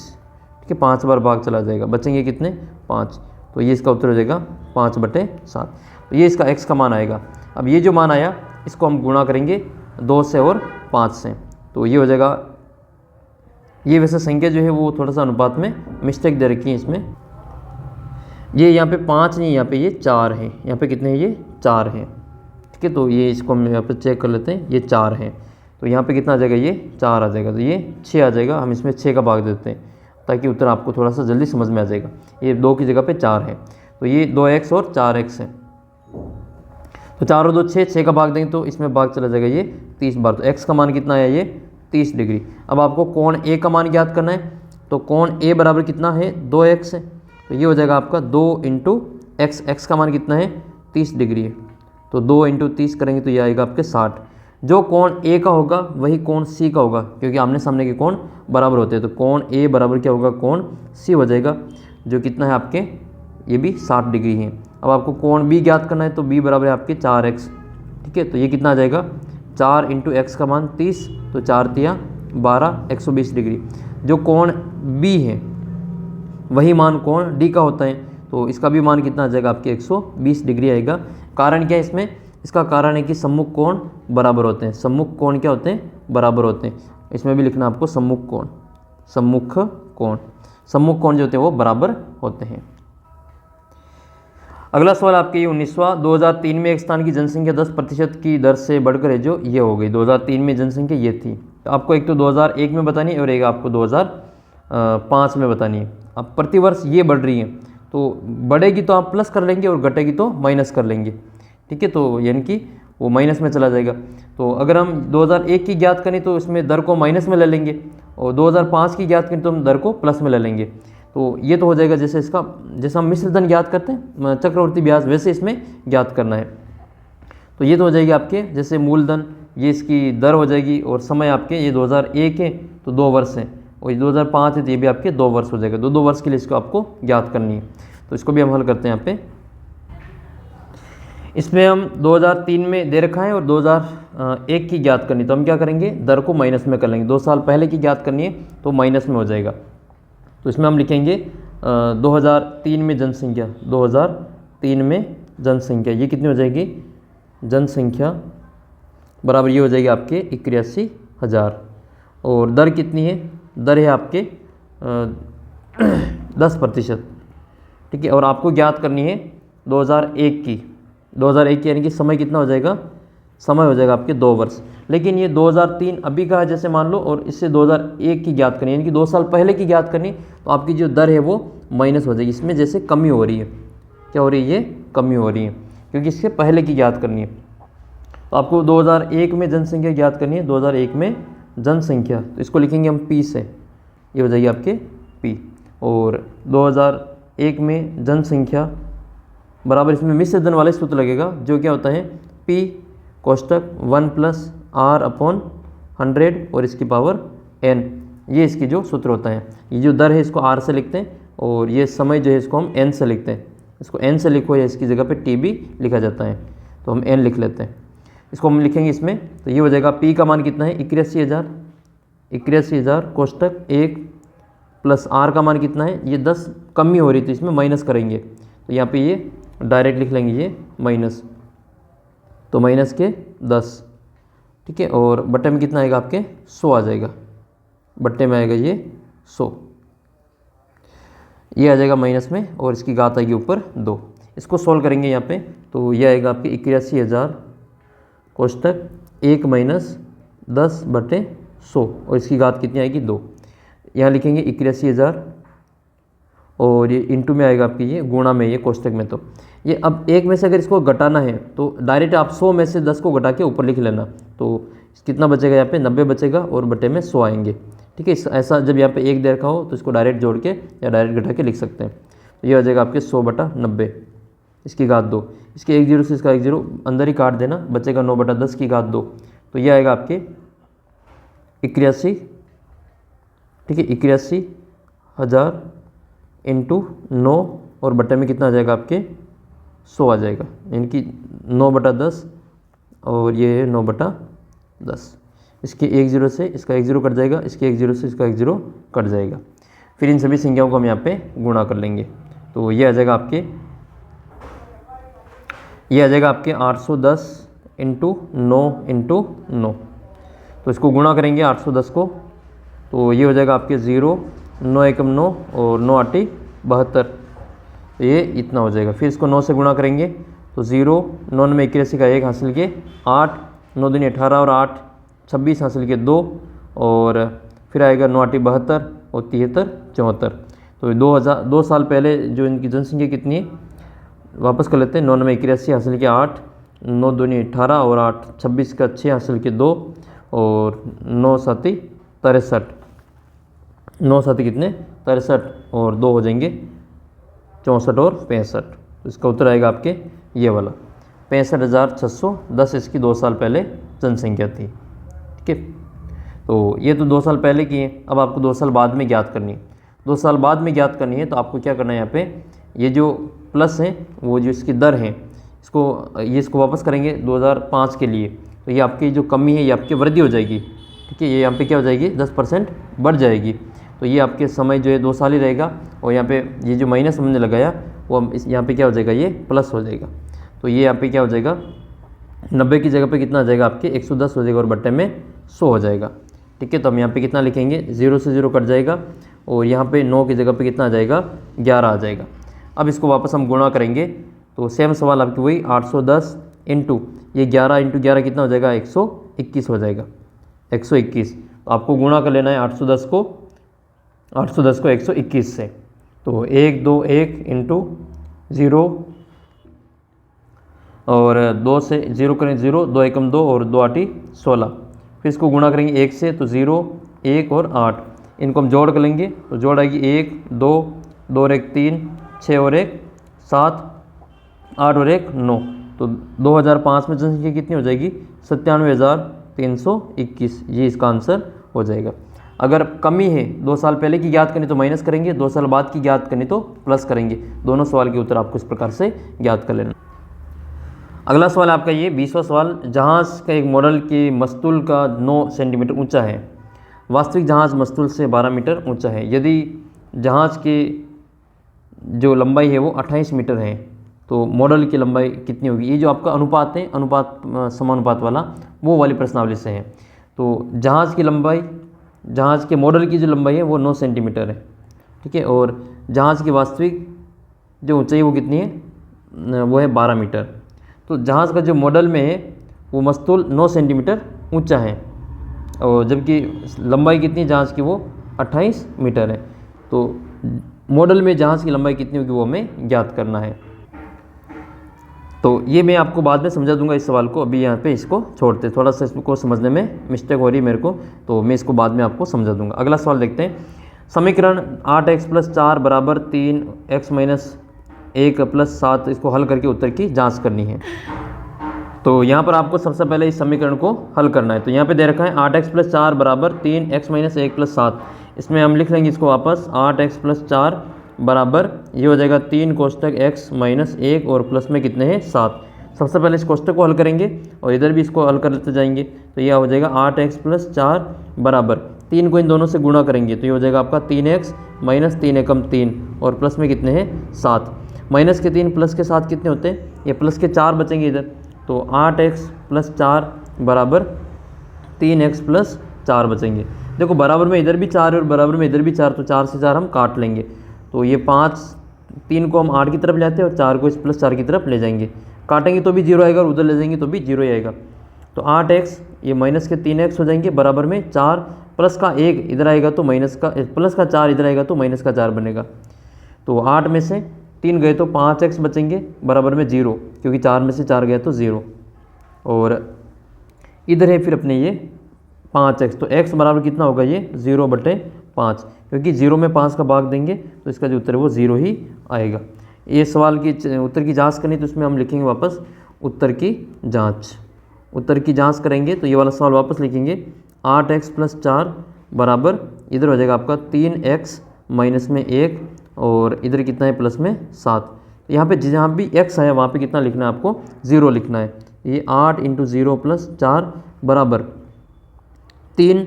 Speaker 1: ठीक है, 5 बार भाग चला जाएगा, बचेंगे कितने 5। तो ये इसका उत्तर हो जाएगा 5/7। तो ये इसका x का मान आएगा। अब ये जो मान आया इसको हम गुणा करेंगे 2 से और 5 से, तो ये हो जाएगा। ये वैसे संख्या जो है वो थोड़ा सा अनुपात में मिस्टेक दे रखी है इसमें, ये यहाँ पे 5 नहीं, यहाँ पे ये 4 है। यहाँ पे कितने हैं, ये 4 हैं। ठीक है, तो ये इसको हम यहाँ पे चेक कर लेते हैं, ये 4 हैं। तो यहाँ पे कितना आ जाएगा, ये 4 आ जाएगा, तो ये 6 आ जाएगा। हम इसमें 6 का भाग देते हैं ताकि उत्तर आपको थोड़ा सा जल्दी समझ में आ जाएगा। ये 2 की जगह पे 4 है, तो ये 2x और 4x है। तो 4 और 2 6 का भाग देंगे तो इसमें भाग चला जाएगा ये 30 बार। तो x का मान कितना है, ये 30 डिग्री। अब आपको कोण a का मान ज्ञात करना है, तो कोण a बराबर कितना है 2x है। तो ये हो जाएगा आपका 2 × x, x का मान कितना है 30 डिग्री है। तो 2 × 30 करेंगे तो ये आएगा आपके 60। जो कोण a का होगा वही कोण c का होगा, क्योंकि आमने सामने के कोण बराबर होते हैं। तो कोण a बराबर क्या होगा, कोण c हो जाएगा, जो कितना है आपके, ये भी 60 डिग्री है। अब आपको कोण b ज्ञात करना है तो b बराबर है आपके 4x। ठीक है, तो ये कितना आ जाएगा 4 × x का मान 30, तो 4 × 12 120 डिग्री। जो कोण b है वही मान कोण d का होता है, तो इसका भी मान कितना आ जाएगा आपके 120 डिग्री आएगा। कारण क्या है इसमें, इसका कारण है कि सम्मुख कोण बराबर होते हैं। सम्मुख कोण क्या होते हैं, बराबर होते हैं। इसमें भी लिखना आपको सम्मुख कोण, सम्मुख कोण, सम्मुख कोण जो होते हैं वो बराबर होते हैं। अगला सवाल आपके 19वां, 2003 में एक स्थान की जनसंख्या 10% की दर से बढ़कर है जो ये हो गई। 2003 में जनसंख्या ये थी, तो आपको एक तो 2001 में बतानी है और एक आपको 2005 में बतानी है। अब प्रतिवर्ष ये बढ़ रही है, तो बढ़ेगी तो आप प्लस कर लेंगे और घटेगी तो माइनस कर लेंगे। ठीक है, तो यानी कि वो माइनस में चला जाएगा। तो अगर हम 2001 की ज्ञात करें तो इसमें दर को माइनस में ले लेंगे, और 2005 की ज्ञात करें तो हम दर को प्लस में ले लेंगे। तो ये तो हो जाएगा जैसे इसका, जैसे हम मिश्र धन ज्ञात करते हैं चक्रवर्ती ब्याज, वैसे इसमें ज्ञात करना है। तो ये तो हो जाएगी आपके जैसे मूलधन, ये इसकी दर हो जाएगी, और समय आपके ये 2001 है तो 2 वर्ष है, और 2005 है तो ये भी आपके 2 वर्ष हो जाएगा। 2 वर्ष के लिए इसको आपको ज्ञात करनी है। तो इसको भी हम हल करते हैं यहाँ पे। इसमें हम 2003 में दे रखा है और 2001 की ज्ञात करनी, तो हम क्या करेंगे, दर को माइनस में कर लेंगे। 2 साल पहले की ज्ञात करनी है तो माइनस में हो जाएगा। तो इसमें हम लिखेंगे 2003 में जनसंख्या, 2003 में जनसंख्या ये कितनी हो जाएगी, जनसंख्या बराबर ये हो जाएगी आपके 81,000। और दर कितनी है, दर है आपके 10%। ठीक है, और आपको ज्ञात करनी है 2001 की, 2001 की यानी कि समय कितना हो जाएगा, समय हो जाएगा आपके 2 वर्ष। लेकिन ये 2003 अभी का है जैसे मान लो, और इससे 2001 की ज्ञात करनी यानी कि 2 साल पहले की ज्ञात करनी, तो आपकी जो दर है वो माइनस हो जाएगी। इसमें जैसे कमी हो रही है, क्या हो रही है, ये कमी हो रही है, क्योंकि इससे पहले की ज्ञात करनी है। तो आपको 2001 में जनसंख्या ज्ञात करनी है, 2001 में जनसंख्या, तो इसको लिखेंगे हम P से, ये हो जाएगी आपके P। और 1 में जनसंख्या बराबर इसमें मिश्र धन वाला सूत्र लगेगा, जो क्या होता है P कोष्टक 1 प्लस R अपॉन 100 और इसकी पावर n, ये इसकी जो सूत्र होता है। ये जो दर है इसको R से लिखते हैं और ये समय जो है इसको हम n से लिखते हैं। इसको n से लिखो या इसकी जगह पे t भी लिखा जाता है, तो हम n लिख लेते हैं। इसको हम लिखेंगे इसमें, तो ये हो जाएगा P का मान कितना है 81,000 कोष्टक 1 प्लस R का मान कितना है, ये 10 कमी हो रही थी इसमें माइनस करेंगे, तो यहाँ पे ये डायरेक्ट लिख लेंगे ये माइनस, तो माइनस के 10, ठीक है। और बट्टे में कितना आएगा आपके 100 आ जाएगा, बट्टे में आएगा ये 100, ये आ जाएगा माइनस में और इसकी घात आएगी ऊपर 2। इसको सोल्व करेंगे यहाँ पे, तो ये आएगा आपके 81,000 कोष्टक 1 माइनस 10 बटे 100 और इसकी घात कितनी आएगी 2। यहाँ लिखेंगे 81,000 और ये इंटू में आएगा आपकी ये गुणा में, ये कोष्टक में। तो ये अब एक में से अगर इसको घटाना है तो डायरेक्ट आप 100 में से 10 को घटा के ऊपर लिख लेना, तो कितना बचेगा यहाँ पे 90 बचेगा और बटे में 100 आएंगे, ठीक है। ऐसा जब यहाँ पे 1 दे रखा हो तो इसको डायरेक्ट जोड़ के या डायरेक्ट घटा के लिख सकते हैं। तो ये हो जाएगा आपके 100/90, इसकी घात 2, इसके 1 0 से इसका 1 0 अंदर ही काट देना, बचेगा 9/10 की घात 2, तो ये आएगा आपके 81, ठीक है। 81,000 इंटू 9 और बटे में कितना आ जाएगा आपके 100 आ जाएगा, यानी कि 9/10 और ये 9/10। इसके 1 0 से इसका 1 0 कट जाएगा, इसके 1 0 से इसका 1 0 कट जाएगा। फिर इन सभी संख्याओं को हम यहाँ पे गुणा कर लेंगे, तो ये आ जाएगा आपके 810 इंटू 9 इंटू 9। तो इसको गुणा करेंगे 810 को, तो ये हो जाएगा आपके 0 9 1 9 और 9 8 72, तो ये इतना हो जाएगा। फिर इसको 9 से गुणा करेंगे तो 0 9 में 81 का 1 हासिल के 8 9 दूनी 18 और 8 26 हासिल के 2 और फिर आएगा 9 8 72 और 73 74। तो 2 साल पहले जो इनकी जनसंख्या कितनी है वापस कर लेते हैं। 9 में 81 हासिल के 8 9 दूनी 18 और 8 26 का 6 हासिल के 2 और 9 7 63, 9 7 कितने 63 और 2 हो जाएंगे 64 और 65। तो इसका उत्तर आएगा आपके ये वाला 65,610 इसकी 2 साल पहले जनसंख्या थी, ठीक है। तो ये तो 2 साल पहले की है। अब आपको 2 साल बाद में ज्ञात करनी है। 2 साल बाद में ज्ञात करनी है तो आपको क्या करना है, यहाँ पे ये जो प्लस है वो जो इसकी दर है इसको वापस करेंगे 2005 के लिए, तो ये आपकी जो कमी है ये आपकी वृद्धि हो जाएगी, ठीक है। ये यहाँ पे क्या हो जाएगी 10% बढ़ जाएगी, तो ये आपके समय जो है 2 साल ही रहेगा और यहाँ पे ये जो माइनस हमने लगाया वो यहाँ पे क्या हो जाएगा ये प्लस हो जाएगा। तो ये यहाँ पे क्या हो जाएगा 90 की जगह पे कितना आ जाएगा आपके 110 हो जाएगा और बट्टे में 100 हो जाएगा, ठीक है। तो हम यहाँ पे कितना लिखेंगे 0 से 0 कट जाएगा और यहाँ पे 9 की जगह पे कितना आ जाएगा 11 आ जाएगा। अब इसको वापस हम गुणा करेंगे तो सेम सवाल आपकी वही 810 इंटू ये 11 इंटू 11 कितना हो जाएगा 121 हो जाएगा 121। तो आपको गुणा कर लेना है 810 को 121 से, तो 1 2 1 इंटू 0 और 2 से 0 करें 0 2 1 2 और 2 8 16। फिर इसको गुणा करेंगे 1 से तो 0 1 और 8, इनको हम जोड़ कर लेंगे तो जोड़ आएगी 1 2 2 और 1 3 6 और 1 7 8 और 1 9। तो 2005 में जनसंख्या कितनी हो जाएगी 97,321, ये इसका आंसर हो जाएगा। अगर कमी है 2 साल पहले की ज्ञात करनी तो माइनस करेंगे, 2 साल बाद की ज्ञात करनी तो प्लस करेंगे। दोनों सवाल के उत्तर आपको इस प्रकार से ज्ञात कर लेना। अगला सवाल आपका ये 20वां सवाल, जहाज़ का एक मॉडल के मस्तूल का 9 सेंटीमीटर ऊंचा है, वास्तविक जहाज़ मस्तूल से 12 मीटर ऊंचा है। यदि जहाज़ की जो लंबाई है वो 28 मीटर है तो मॉडल की लंबाई कितनी होगी। ये जो आपका अनुपात है, अनुपात समानुपात वाला, वो वाली प्रश्नावली से है। तो जहाज़ की लंबाई, जहाज़ के मॉडल की जो लंबाई है वो 9 सेंटीमीटर है, ठीक है। और जहाज़ की वास्तविक जो ऊंचाई वो कितनी है, वो है 12 मीटर। तो जहाज़ का जो मॉडल में है वो मस्तूल 9 सेंटीमीटर ऊंचा है और जबकि लंबाई कितनी जहाज़ की वो 28 मीटर है। तो मॉडल में जहाज़ की लंबाई कितनी होगी वो हमें ज्ञात करना है। तो ये मैं आपको बाद में समझा दूंगा इस सवाल को, अभी यहाँ पे इसको छोड़ते, थोड़ा सा इसको समझने में मिस्टेक हो रही है मेरे को, तो मैं इसको बाद में आपको समझा दूंगा। अगला सवाल देखते हैं, समीकरण 8x + 4 बराबर 3x - 1 + 7, इसको हल करके उत्तर की जांच करनी है। तो यहाँ पर आपको सबसे पहले इस समीकरण को हल करना है। तो यहाँ पे दे रखा है 8x + 4 बराबर 3x - 1 + 7। इसमें हम लिख लेंगे इसको वापस 8x + 4 बराबर ये हो जाएगा 3 कोष्टक x - 1 और प्लस में कितने हैं 7। सबसे पहले इस कोष्टक को हल करेंगे और इधर भी इसको हल करते जाएंगे। तो यह हो जाएगा 8x + 4 बराबर 3 को इन दोनों से गुणा करेंगे तो ये हो जाएगा आपका 3x - 3 एकम 3 और प्लस में कितने हैं 7। माइनस के 3 प्लस के 7 कितने होते हैं, ये प्लस के 4 बचेंगे इधर। तो 8x + 4 बराबर 3x + 4 बचेंगे। देखो बराबर में इधर भी 4 है और बराबर में इधर भी 4, तो 4 से 4 हम काट लेंगे। तो ये 5, 3 को हम 8 की तरफ ले आते हैं और 4 को इस +4 की तरफ ले जाएंगे। काटेंगे तो भी 0 आएगा और उधर ले जाएंगे तो भी 0 ही आएगा। तो 8x ये माइनस के 3x हो जाएंगे बराबर में 4 प्लस का 1 इधर आएगा तो माइनस का प्लस का 4 इधर आएगा तो माइनस का 4 बनेगा। तो 8 में से 3 गए तो 5x बचेंगे बराबर में 0, क्योंकि 4 में से 4 गया तो 0। और इधर है फिर अपने ये 5x, तो x बराबर कितना होगा ये 0/5, क्योंकि 0 में 5 का भाग देंगे तो इसका जो उत्तर है वो 0 ही आएगा। ये सवाल की उत्तर की जांच करनी तो इसमें हम लिखेंगे वापस उत्तर की जांच। उत्तर की जांच करेंगे तो ये वाला सवाल वापस लिखेंगे 8x + 4 बराबर इधर हो जाएगा आपका 3x - 1 और इधर कितना है प्लस में 7। यहाँ पे जहाँ भी x है वहाँ पे कितना लिखना है आपको 0 लिखना है। ये 8 × 0 + 4 बराबर 3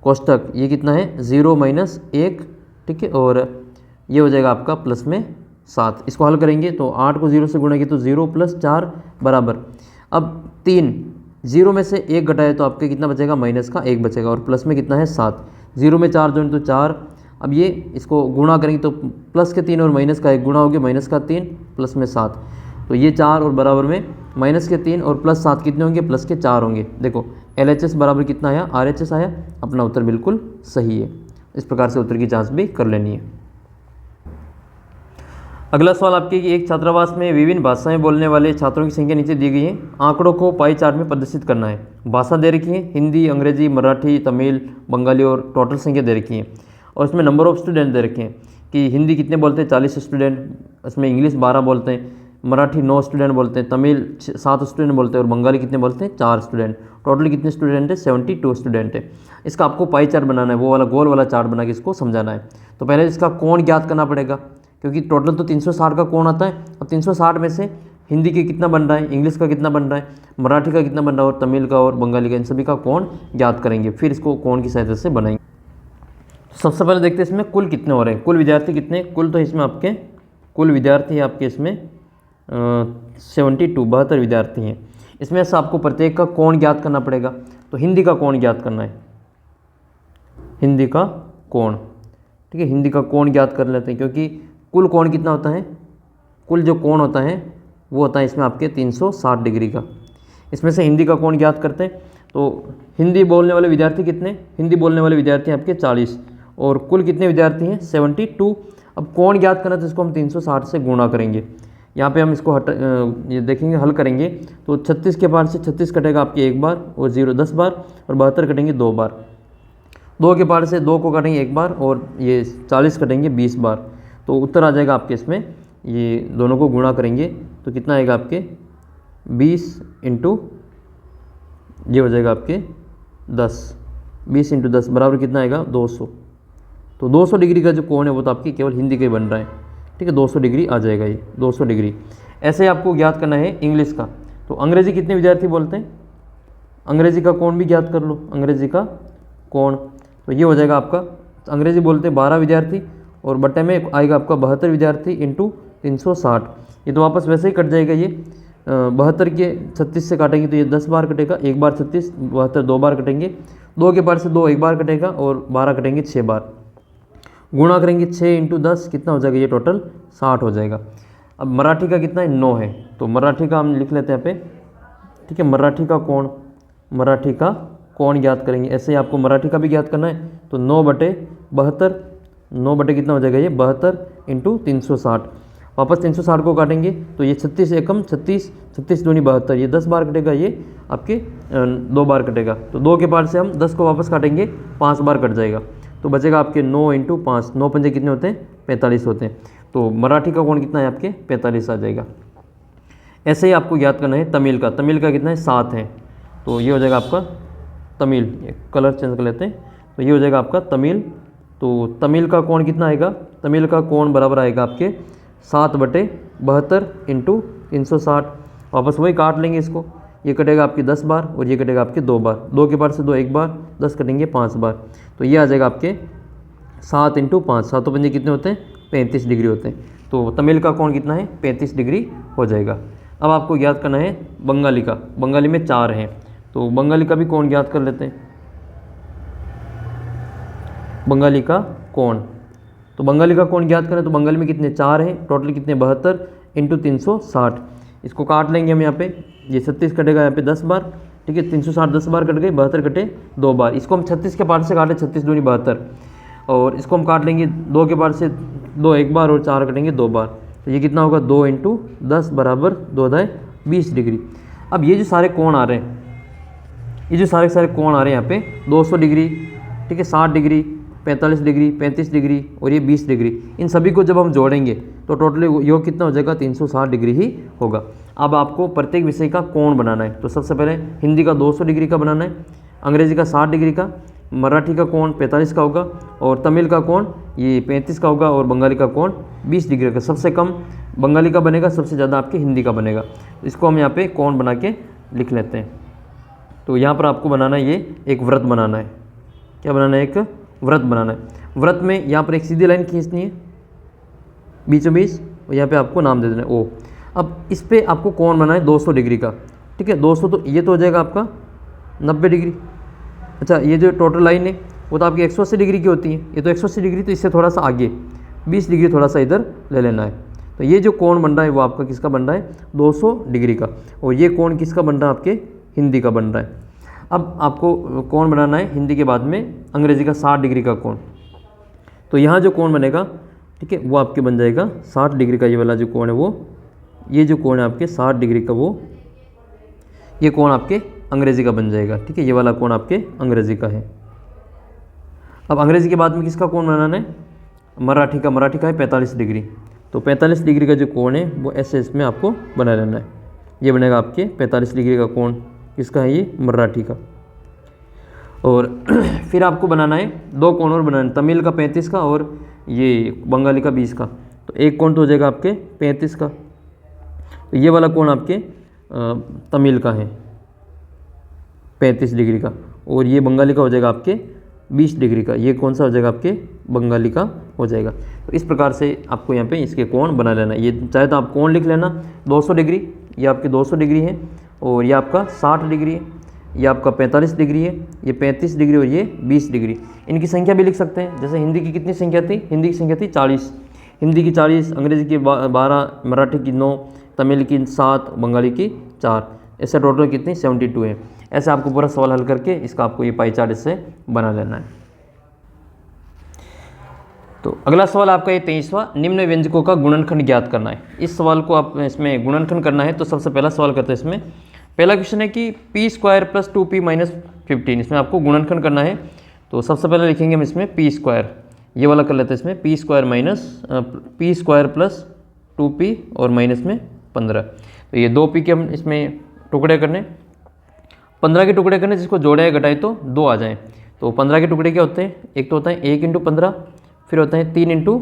Speaker 1: कोष्टक ये कितना है 0 - 1, ठीक है, और ये हो जाएगा आपका प्लस में 7। इसको हल करेंगे तो 8 को 0 से गुणा किया तो 0 + 4 बराबर अब 3, 0 में से 1 घटाए तो आपके कितना बचेगा माइनस का 1 बचेगा और प्लस में कितना है 7। 0 में 4 जोड़ें तो 4। अब ये इसको गुणा करेंगे तो प्लस के 3 और माइनस का 1 गुणा हो गया माइनस का 3 प्लस में 7। तो ये 4 और बराबर में माइनस के 3 और प्लस 7 कितने होंगे प्लस के 4 होंगे। देखो LHS बराबर कितना आया RHS आया। अपना उत्तर बिल्कुल सही है। इस प्रकार से उत्तर की जांच भी कर लेनी है। अगला सवाल आपके कि एक छात्रावास में विभिन्न भाषाएं बोलने वाले छात्रों की संख्या नीचे दी गई है। आंकड़ों को पाई चार्ट में प्रदर्शित करना है। भाषा दे रखी है हिंदी, अंग्रेजी, मराठी, तमिल, बंगाली और टोटल संख्या दे रखी है। और इसमें नंबर ऑफ स्टूडेंट दे रखे हैं कि हिंदी कितने बोलते हैं 40 स्टूडेंट, इसमें इंग्लिश 12 बोलते हैं, मराठी 9 स्टूडेंट बोलते हैं, तमिल 7 स्टूडेंट बोलते हैं और बंगाली कितने बोलते हैं 4 स्टूडेंट। टोटल कितने स्टूडेंट है 72 स्टूडेंट है। इसका आपको पाई चार्ट बनाना है, वो वाला गोल वाला चार्ट बना के इसको समझाना है। तो पहले इसका कोण ज्ञात करना पड़ेगा, क्योंकि टोटल तो 360 का कोण आता है। अब 360 में से हिंदी के कितना बन रहा है, इंग्लिश का कितना बन रहा है, मराठी का कितना बन रहा है और तमिल का और बंगाली का, इन सभी का कोण ज्ञात करेंगे। फिर इसको कोण की सहायता से बनाएंगे। सबसे पहले देखते हैं इसमें कुल कितने हो रहे हैं, कुल विद्यार्थी कितने। कुल तो इसमें आपके कुल विद्यार्थी आपके इसमें 72 विद्यार्थी हैं। इसमें से आपको प्रत्येक का कोण ज्ञात करना पड़ेगा। तो हिंदी का कोण ज्ञात करना है, हिंदी का कोण, ठीक है। हिंदी का कोण ज्ञात कर लेते हैं, क्योंकि कुल कोण कितना होता है, कुल जो कोण होता है वो होता है इसमें आपके 360 डिग्री का। इसमें से हिंदी का कोण ज्ञात करते हैं। तो हिंदी बोलने वाले विद्यार्थी कितने, हिंदी बोलने वाले विद्यार्थी आपके 40 और कुल कितने विद्यार्थी हैं 72। अब कोण ज्ञात करना तो इसको हम 360 से गुणा करेंगे। यहाँ पे हम इसको ये देखेंगे हल करेंगे तो 36 के पार से 36 कटेगा आपके 1 बार और 0 10 बार और 72 कटेंगे 2 बार। 2 के पार से 2 को काटेंगे 1 बार और ये 40 कटेंगे 20 बार। तो उत्तर आ जाएगा आपके इसमें, ये दोनों को गुणा करेंगे तो कितना आएगा आपके 20 इंटू ये हो जाएगा आपके 10, 20 इंटू 10 बराबर कितना आएगा 200। तो 200 डिग्री का जो कोण है वो तो आपकी केवल हिंदी के ही बन रहा है, ठीक है। 200 डिग्री आ जाएगा ये 200 डिग्री। ऐसे ही आपको ज्ञात करना है इंग्लिश का। तो अंग्रेजी कितने विद्यार्थी बोलते हैं, अंग्रेजी का कोण भी ज्ञात कर लो, अंग्रेजी का कोण। तो ये हो जाएगा आपका अंग्रेजी बोलते हैं 12 विद्यार्थी और बट्टे में आएगा आपका 72 विद्यार्थी इंटू 360। ये तो वापस वैसे ही कट जाएगा। ये 72 के 36 से काटेंगे तो ये 10 बार कटेगा, 1 बार 36, 72 2 बार कटेंगे, 2 के पार से 2 1 बार कटेगा और 12 कटेंगे 6 बार। गुणा करेंगे 6 इंटू 10 कितना हो जाएगा, ये टोटल 60 हो जाएगा। अब मराठी का कितना है 9 है, तो मराठी का हम लिख लेते हैं यहाँ पे, ठीक है। मराठी का कोण, मराठी का कोण ज्ञात करेंगे। ऐसे ही आपको मराठी का भी ज्ञात करना है। तो 9/72, 9 बटे कितना हो जाएगा ये 72 इंटू 360। वापस 360 को काटेंगे तो ये 36 एकम 36, 36 दूनी 72, ये 10 बार कटेगा, ये आपके 2 बार कटेगा। तो 2 के पार से हम 10 को वापस काटेंगे 5 बार कट जाएगा। तो बचेगा आपके 9 इंटू 5, 9 पंजे कितने होते हैं 45 होते हैं। तो मराठी का कोण कितना है आपके 45 आ जाएगा। ऐसे ही आपको याद करना है तमिल का, तमिल का कितना है 7 है, तो ये हो जाएगा आपका तमिल, कलर चेंज कर लेते हैं, तो ये हो जाएगा आपका तमिल। तो तमिल का कोण कितना आएगा, तमिल का कोण बराबर आएगा आपके 7/72 इंटू 360। वापस वही काट लेंगे इसको, ये कटेगा आपकी 10 बार और ये कटेगा आपके 2 बार, 2 के बार से 2 1 बार, 10 कटेंगे 5 बार, तो ये आ जाएगा आपके 7 इंटू 5, 7 पंजे कितने होते हैं 35 डिग्री होते हैं। तो तमिल का कोण कितना है 35 डिग्री हो जाएगा। अब आपको याद करना है बंगाली का, बंगाली में 4 हैं, तो बंगाली का भी कोण याद कर लेते हैं। बंगाली का कोण, तो बंगाली का कोण याद करें तो बंगाली में कितने 4 हैं, टोटल कितने 72 इंटू 360। इसको काट लेंगे हम यहाँ पे, ये 36 कटेगा यहाँ पे 10 बार, ठीक है, 360 10 बार कट गए, 72 कटे 2 बार। इसको हम 36 के पार्ट से काटे, 36 दूनी 72, और इसको हम काट लेंगे 2 के पार्ट से 2 1 बार और 4 कटेंगे 2 बार, तो ये कितना होगा 2 इंटू 10 बराबर 2 दाएँ 20 डिग्री। अब ये जो सारे कोण आ रहे हैं, ये जो सारे कोण आ रहे हैं यहाँ पे 200 डिग्री, ठीक है, 60 डिग्री, 45 डिग्री, 35 डिग्री और ये 20 डिग्री, इन सभी को जब हम जोड़ेंगे तो टोटल योग कितना हो जाएगा 360 डिग्री ही होगा। अब आपको प्रत्येक विषय का कोण बनाना है, तो सबसे पहले हिंदी का 200 डिग्री का बनाना है, अंग्रेजी का 60 डिग्री का, मराठी का कोण 45 का होगा, और तमिल का कोण ये 35 का होगा, और बंगाली का कोण 20 डिग्री का। सबसे कम बंगाली का बनेगा, सबसे ज़्यादा आपके हिंदी का बनेगा। इसको हम यहाँ पे कोण बना के लिख लेते हैं। तो यहाँ पर आपको बनाना है ये एक व्रत बनाना है, क्या बनाना है एक व्रत बनाना है। व्रत में यहाँ पर एक सीधी लाइन खींचनी है बीचों बीच, और यहाँ पे आपको नाम दे देना है ओ। अब इस पे आपको कोण बनाना है 200 डिग्री का, ठीक है, 200 तो ये तो हो जाएगा आपका 90 डिग्री। अच्छा, ये जो टोटल लाइन है वो तो आपकी 180 डिग्री की होती है, ये तो 180 डिग्री, तो इससे थोड़ा सा आगे 20 डिग्री थोड़ा सा इधर ले लेना है। तो ये जो कोण बन रहा है वो आपका किसका बन रहा है 200 डिग्री का, और ये कोण किसका बन रहा है आपके हिंदी का बन रहा है। अब आपको कोण बनाना है हिंदी के बाद में अंग्रेजी का 60 डिग्री का कोण। तो यहाँ जो कोण बनेगा, ठीक है, वो आपके बन जाएगा 60 डिग्री का, ये वाला जो कोण है वो, ये जो कोण है आपके 60 डिग्री का, वो ये कोण आपके अंग्रेजी का बन जाएगा, ठीक है, ये वाला कोण आपके अंग्रेजी का है। अब अंग्रेजी के बाद में किसका कोण बनाना है मराठी का, मराठी का है 45 डिग्री। तो 45 डिग्री का जो कोण है वो ऐसे इसमें आपको बना लेना है, ये बनेगा आपके 45 डिग्री का कोण, किसका है ये मराठी का। और फिर आपको बनाना है 2 कोण और बनाना है, तमिल का 35 का और ये बंगाली का 20 का। तो एक कोण तो हो जाएगा आपके 35 का, तो ये वाला कोण आपके तमिल का है 35 डिग्री का, और ये बंगाली का हो जाएगा आपके 20 डिग्री का। ये कौन सा हो जाएगा आपके बंगाली का हो जाएगा। तो इस प्रकार से आपको यहाँ पे इसके कोण बना लेना है। ये चाहे तो आप कोण लिख लेना 200 डिग्री, ये आपके 200 डिग्री है, और ये आपका 60 डिग्री है, ये आपका 45 डिग्री है, ये 35 डिग्री और ये 20 डिग्री। इनकी संख्या भी लिख सकते हैं, जैसे हिंदी की कितनी संख्या थी, हिंदी की संख्या थी 40, हिंदी की 40, अंग्रेजी की 12, मराठी की 9, तमिल की 7, बंगाली की 4, ऐसे टोटल कितनी 72 है। ऐसे आपको पूरा सवाल हल करके इसका आपको ये पाई चार्ट इससे बना लेना है। तो अगला सवाल आपका ये 23वां, निम्न व्यंजकों का गुणनखंड ज्ञात करना है। इस सवाल को आप इसमें गुणनखंड करना है, तो सबसे पहला सवाल करते हैं इसमें। पहला क्वेश्चन है कि p² + 2p - 15, इसमें आपको गुणनखंड करना है। तो सबसे पहले लिखेंगे हम इसमें p², ये वाला कर लेते हैं इसमें p² + 2p और माइनस में 15। तो ये 2p के हम इसमें टुकड़े करने, 15 के टुकड़े करने, जिसको जोड़े घटाए तो 2 आ जाएँ। तो 15 के टुकड़े क्या होते हैं, एक तो होता है 1 × 15, फिर होता है 3 ×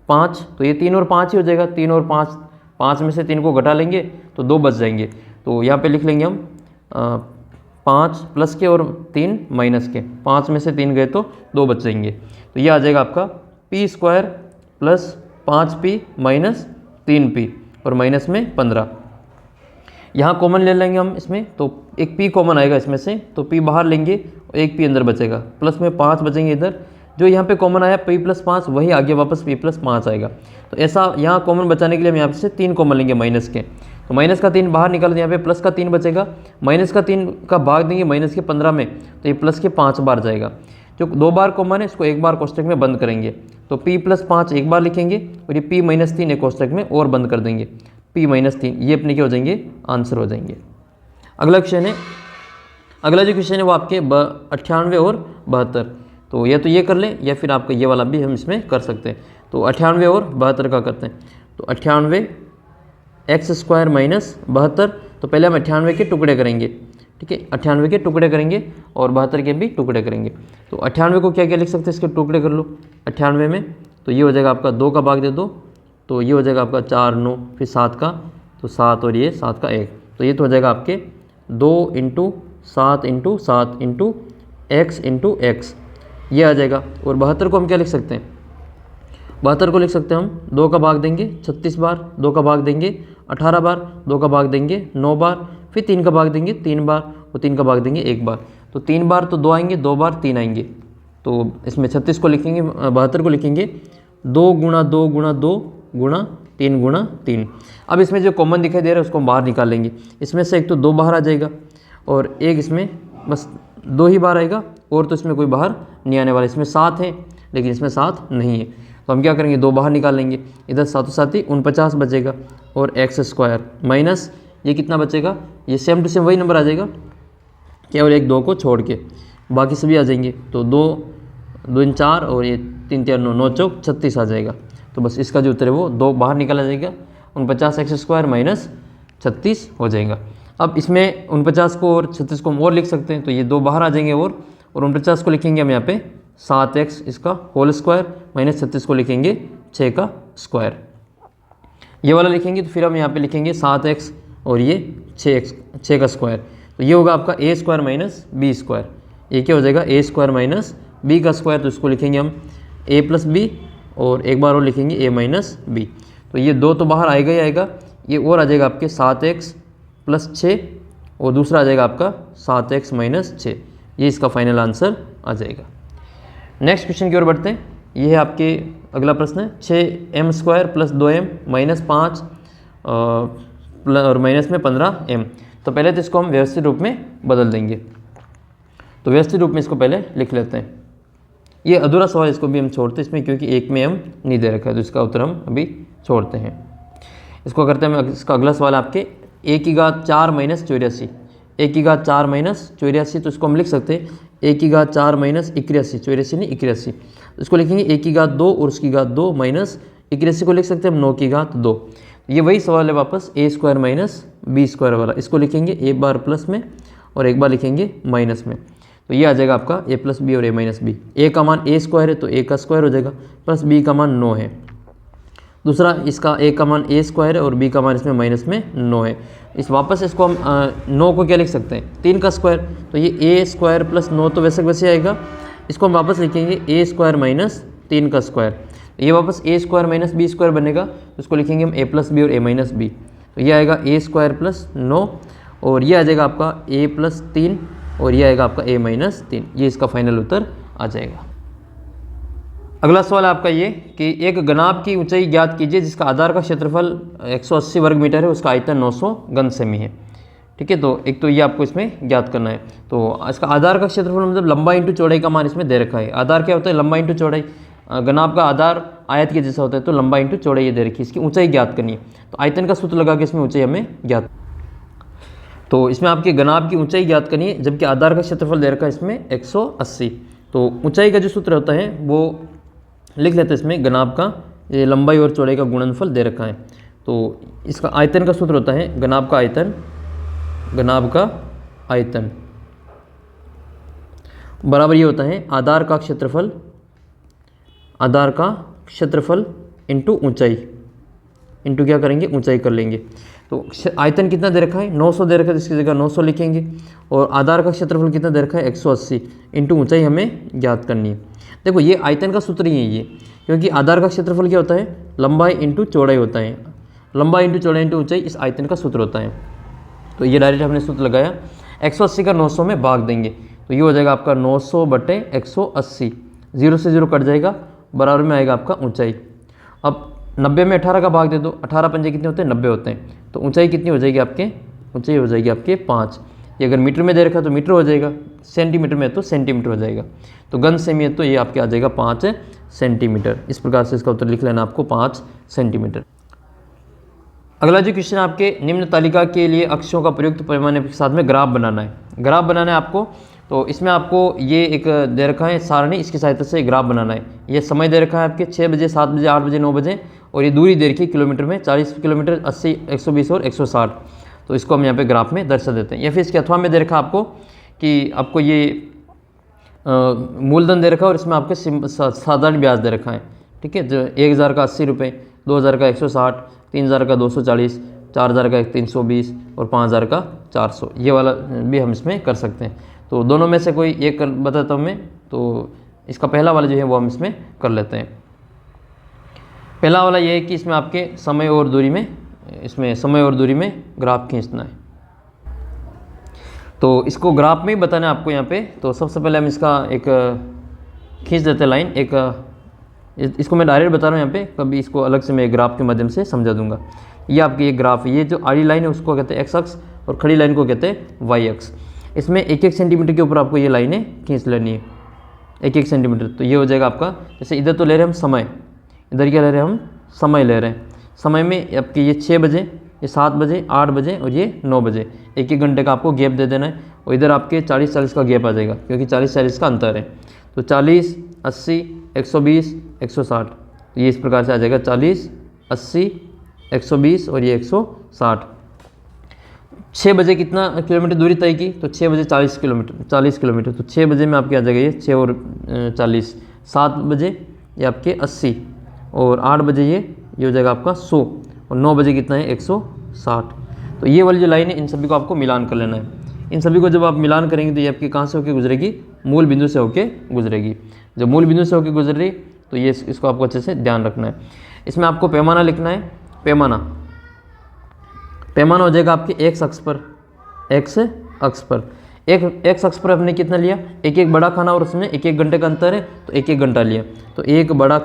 Speaker 1: 5, तो ये 3 और 5 ही हो जाएगा। 3 और 5, 5 में से 3 को घटा लेंगे तो 2 बच जाएंगे। तो यहाँ पे लिख लेंगे हम 5 प्लस के और 3 माइनस के, 5 में से 3 गए तो 2 बच जाएंगे। तो ये आ जाएगा आपका p² + 5p - 3p और माइनस में 15। यहाँ कॉमन ले लेंगे हम इसमें, तो एक p कॉमन आएगा इसमें से, तो p बाहर लेंगे और एक p अंदर बचेगा, प्लस में 5 बचेंगे इधर। जो यहाँ पे कॉमन आया p + 5, वही आगे वापस p + 5 आएगा। तो ऐसा यहाँ कॉमन बचाने के लिए हम यहाँ से 3 कॉमन लेंगे माइनस के, तो माइनस का 3 बाहर निकाल दें, यहाँ पे प्लस का 3 बचेगा, माइनस का 3 का भाग देंगे माइनस के 15 में, तो ये प्लस के 5 बार जाएगा। जो 2 बार कॉमन है इसको 1 बार कोष्टक में बंद करेंगे, तो p + 5 एक बार लिखेंगे और ये p - 3 एक कोष्टक में और बंद कर देंगे, p - 3, ये अपने क्या हो जाएंगे आंसर हो जाएंगे। अगला क्वेश्चन है, अगला जो क्वेश्चन है वो आपके 98 और 72। तो या तो ये कर लें या फिर आपका ये वाला भी हम इसमें कर सकते हैं। तो 98 और 72 का करते हैं। तो 98 एक्स स्क्वायर माइनस 72, तो पहले हम 98 के टुकड़े करेंगे, ठीक है, 98 के टुकड़े करेंगे और 72 के भी टुकड़े करेंगे। तो 98 को क्या क्या लिख सकते हैं, इसके टुकड़े कर लो 98 में, तो ये हो जाएगा आपका 2 का भाग दे दो, तो ये हो जाएगा आपका 4 9, फिर 7 का, तो 7 और ये 7 का 1, तो ये तो हो जाएगा आपके 2 × 7 × 7 × x × x, ये आ जाएगा। और 72 को हम क्या लिख सकते हैं, 72 को लिख सकते हैं हम 2 का भाग देंगे 36 बार, 2 का भाग देंगे 18 बार, 2 का भाग देंगे 9 बार, फिर 3 का भाग देंगे 3 बार और 3 का भाग देंगे 1 बार। तो 3 बार तो 2 आएंगे, 2 बार 3 आएंगे। तो इसमें 36 को लिखेंगे, 72 को लिखेंगे 2 × 2 × 2 × 3 × 3। अब इसमें जो कॉमन दिखाई दे रहा है उसको हम बाहर निकाल लेंगे। इसमें से एक तो 2 बाहर आ जाएगा और एक इसमें बस 2 ही बाहर आएगा, और तो इसमें कोई बाहर नहीं आने वाला। इसमें 7 है लेकिन इसमें 7 नहीं है, तो हम क्या करेंगे 2 बाहर निकाल लेंगे। इधर 7 7 ही 49 बचेगा और एक्स स्क्वायर माइनस ये कितना बचेगा, ये सेम टू सेम वही नंबर आ जाएगा, केवल 1 2 को छोड़ के बाकी सभी आ जाएंगे। तो 2 2 4 और ये 3 3 9 9 चौक 36 आ जाएगा। तो बस इसका जो उत्तर है वो 2 बाहर निकाला जाएगा, 49 एक्स स्क्वायर माइनस 36 हो जाएगा। अब इसमें 49 को और 36 को हम और लिख सकते हैं, तो ये 2 बाहर आ जाएंगे और 49 को लिखेंगे हम यहाँ पे 7x इसका होल स्क्वायर माइनस 36 को लिखेंगे 6 का स्क्वायर, ये वाला लिखेंगे। तो फिर हम यहाँ पे लिखेंगे 7x और ये 6 का स्क्वायर, तो ये होगा आपका a square minus B square. ये क्या हो जाएगा a स्क्वायर माइनस बी का स्क्वायर, तो इसको लिखेंगे हम a प्लस बी और एक बार और लिखेंगे a माइनस बी। तो ये 2 तो बाहर आएगा ही आएगा, ये और आ जाएगा आपके 7x प्लस 6 और दूसरा आ जाएगा आपका 7x माइनस 6, ये इसका फाइनल आंसर आ जाएगा। नेक्स्ट क्वेश्चन की ओर बढ़ते हैं। ये है आपके अगला प्रश्न है 6m square plus 2m minus 5 और माइनस में 15m। तो पहले तो इसको हम व्यवस्थित रूप में बदल देंगे, तो व्यवस्थित रूप में इसको पहले लिख लेते हैं। ये अधूरा सवाल, इसको भी हम छोड़ते हैं इसमें, क्योंकि एक में हम नहीं दे रखा है, तो इसका उत्तर हम अभी छोड़ते हैं। इसको करते हैं, इसका अगला सवाल आपके a की घात 4 माइनस 84, a की घात 4 माइनस 84, तो इसको हम लिख सकते हैं a की घात 4 माइनस 81, 84 नहीं 81, तो इसको लिखेंगे a की घात 2 और उसकी घात 2 माइनस 81 को लिख सकते हैं हम 9 की घात 2। ये वही सवाल है वापस a square minus B square वाला, इसको लिखेंगे a बार प्लस में और एक बार लिखेंगे माइनस में, तो ये आ जाएगा आपका a प्लस बी और a माइनस बी। a का मान a स्क्वायर है तो a का स्क्वायर हो जाएगा, प्लस b का मान 9 है। दूसरा इसका a का मान a स्क्वायर है और b का मान इसमें माइनस में 9 है। इस वापस इसको हम 9 को क्या लिख सकते हैं 3 का स्क्वायर, तो ये a स्क्वायर प्लस 9 तो वैसे वैसे आएगा, इसको हम वापस लिखेंगे a स्क्वायर माइनस 3 का स्क्वायर, ये वापस a square minus B square बनेगा, तो इसको लिखेंगे हम a प्लस बी और a माइनस बी, तो ये आएगा a स्क्वायर प्लस 9 और ये आ जाएगा आपका a प्लस 3 और ये आएगा आपका a माइनस 3, ये इसका फाइनल उत्तर आ जाएगा। अगला सवाल आपका ये कि एक घनाभ की ऊंचाई ज्ञात कीजिए जिसका आधार का क्षेत्रफल 180 वर्ग मीटर है, उसका आयतन 900 घन सेमी है। ठीक है, तो एक तो ये आपको इसमें ज्ञात करना है। तो इसका आधार का क्षेत्रफल मतलब लंबाई इंटू चौड़ाई का मान इसमें दे रखा है। आधार क्या होता है लंबाई इंटू चौड़ाई, घनाभ का आधार आयत के जैसा होता है, तो लंबाई इंटू चौड़ाई ये दे रखी है, इसकी ऊंचाई ज्ञात करनी है। तो आयतन का सूत्र लगा के इसमें ऊंचाई हमें ज्ञात, तो इसमें आपके घनाभ की ऊंचाई ज्ञात करनी है, जबकि आधार का क्षेत्रफल दे रखा है इसमें 180। तो ऊंचाई का जो सूत्र होता है वो लिख लेते हैं इसमें, घनाभ का ये लंबाई और चौड़ाई का गुणनफल दे रखा है। तो इसका आयतन का सूत्र होता है घनाभ का आयतन, घनाभ का आयतन बराबर ये होता है आधार का क्षेत्रफल, आधार का क्षेत्रफल इंटू ऊंचाई, इंटू क्या करेंगे ऊंचाई कर लेंगे। तो आयतन कितना दे रखा है 900 दे रखा है, तो इसकी जगह 900 लिखेंगे, और आधार का क्षेत्रफल कितना दे रखा है 180, इंटू ऊंचाई हमें ज्ञात करनी है। देखो ये आयतन का सूत्र ही है ये, क्योंकि आधार का क्षेत्रफल क्या होता है लंबाई इंटू चौड़ाई होता है, लंबाई इंटू चौड़ाई इंटू ऊंचाई इस आयतन का सूत्र होता है। तो ये डायरेक्ट हमने सूत्र लगाया, 180 का 900 में भाग देंगे, तो ये हो जाएगा आपका 900 बटे 180, 0 से 0 कट जाएगा, बराबर में आएगा आपका ऊंचाई। अब 90 में 18 का भाग दे दो, 18 पंजे कितने होते हैं 90 होते हैं, तो ऊंचाई कितनी हो जाएगी आपके, ऊंचाई हो जाएगी आपके 5। ये अगर मीटर में दे रखा है तो मीटर हो जाएगा, सेंटीमीटर में है तो सेंटीमीटर हो जाएगा, तो घन सेमी है तो ये आपके आ जाएगा 5 सेंटीमीटर। इस प्रकार से इसका उत्तर लिख लेना आपको 5 सेंटीमीटर। अगला जो क्वेश्चन आपके निम्न तालिका के लिए अक्षों का प्रयुक्त पैमाने के साथ में ग्राफ बनाना है। ग्राफ बनाना है आपको, तो इसमें आपको ये एक दे रखा है सारणी, इसकी सहायता से ग्राफ बनाना है। ये समय दे रखा है आपके 6 बजे, 7 बजे, 8 बजे, 9 बजे, और ये दूरी दे रखी है किलोमीटर में, 40 किलोमीटर, 80, 120 और 160। तो इसको हम यहाँ पे ग्राफ में दर्शा देते हैं। या फिर इसके अथवा में दे रखा है आपको कि आपको ये मूलधन दे रखा है और इसमें आपके साधारण ब्याज दे रखा है। ठीक है, जो 1000 का 80 रुपये, 2000 का 160, 3000 का 240, 4000 का 320 और 5000 का 400, ये वाला भी हम इसमें कर सकते हैं। तो दोनों में से कोई एक बताता हूँ मैं। तो इसका पहला वाला जो है वो हम इसमें कर लेते हैं। पहला वाला ये है कि इसमें आपके समय और दूरी में, इसमें समय और दूरी में ग्राफ खींचना है। तो इसको ग्राफ में ही बताना है आपको यहाँ पे। तो सबसे पहले हम इसका एक खींच देते हैं लाइन। एक इसको मैं डायरेक्ट बता रहा हूँ यहाँ पे, कभी इसको अलग से मैं ग्राफ के माध्यम से समझा दूंगा। ये आपकी एक ग्राफ है, ये जो आड़ी लाइन है उसको कहते हैं एक्स अक्ष और खड़ी लाइन को कहते हैं वाई अक्ष। इसमें 1-1 सेंटीमीटर के ऊपर आपको ये लाइनें खींच लेनी है, 1-1 सेंटीमीटर। तो ये हो जाएगा आपका, जैसे इधर तो ले रहे हैं हम समय, इधर क्या ले रहे हैं हम, समय ले रहे हैं। समय में आपके ये 6 बजे, ये 7 बजे, 8 बजे और ये 9 बजे, 1-1 घंटे का आपको गैप दे देना है। और इधर आपके 40-40 का गैप आ जाएगा, क्योंकि 40-40 का अंतर है। तो 40, 80, 120, 160, तो ये इस प्रकार से आ जाएगा 40, 80, 120 और ये 160। 6 बजे कितना किलोमीटर दूरी तय की, तो 6 बजे 40 किलोमीटर। तो 6 बजे में आपके आ जाएगा ये 6 और 40, 7 बजे ये आपके 80 और 8 बजे ये हो जाएगा आपका 100 और 9 बजे कितना है 160। तो ये वाली जो लाइन है इन सभी को आपको मिलान कर लेना है। इन सभी को जब आप मिलान करेंगे तो ये आपकी कहाँ से होकर गुजरेगी, मूल बिंदु से होकर गुजरेगी। जब मूल बिंदु से होकर गुजर रही तो ये इसको आपको अच्छे से ध्यान रखना है। इसमें आपको पैमाना लिखना है। पैमाना हो जाएगा आपके एक्स अक्ष पर, एक्स अक्ष पर। एक्स अक्ष पर आपने कितना लिया, 1-1 बड़ा खाना और उसमें 1-1 घंटे का अंतर है, तो 1-1 घंटा लिया। तो एक बड़ा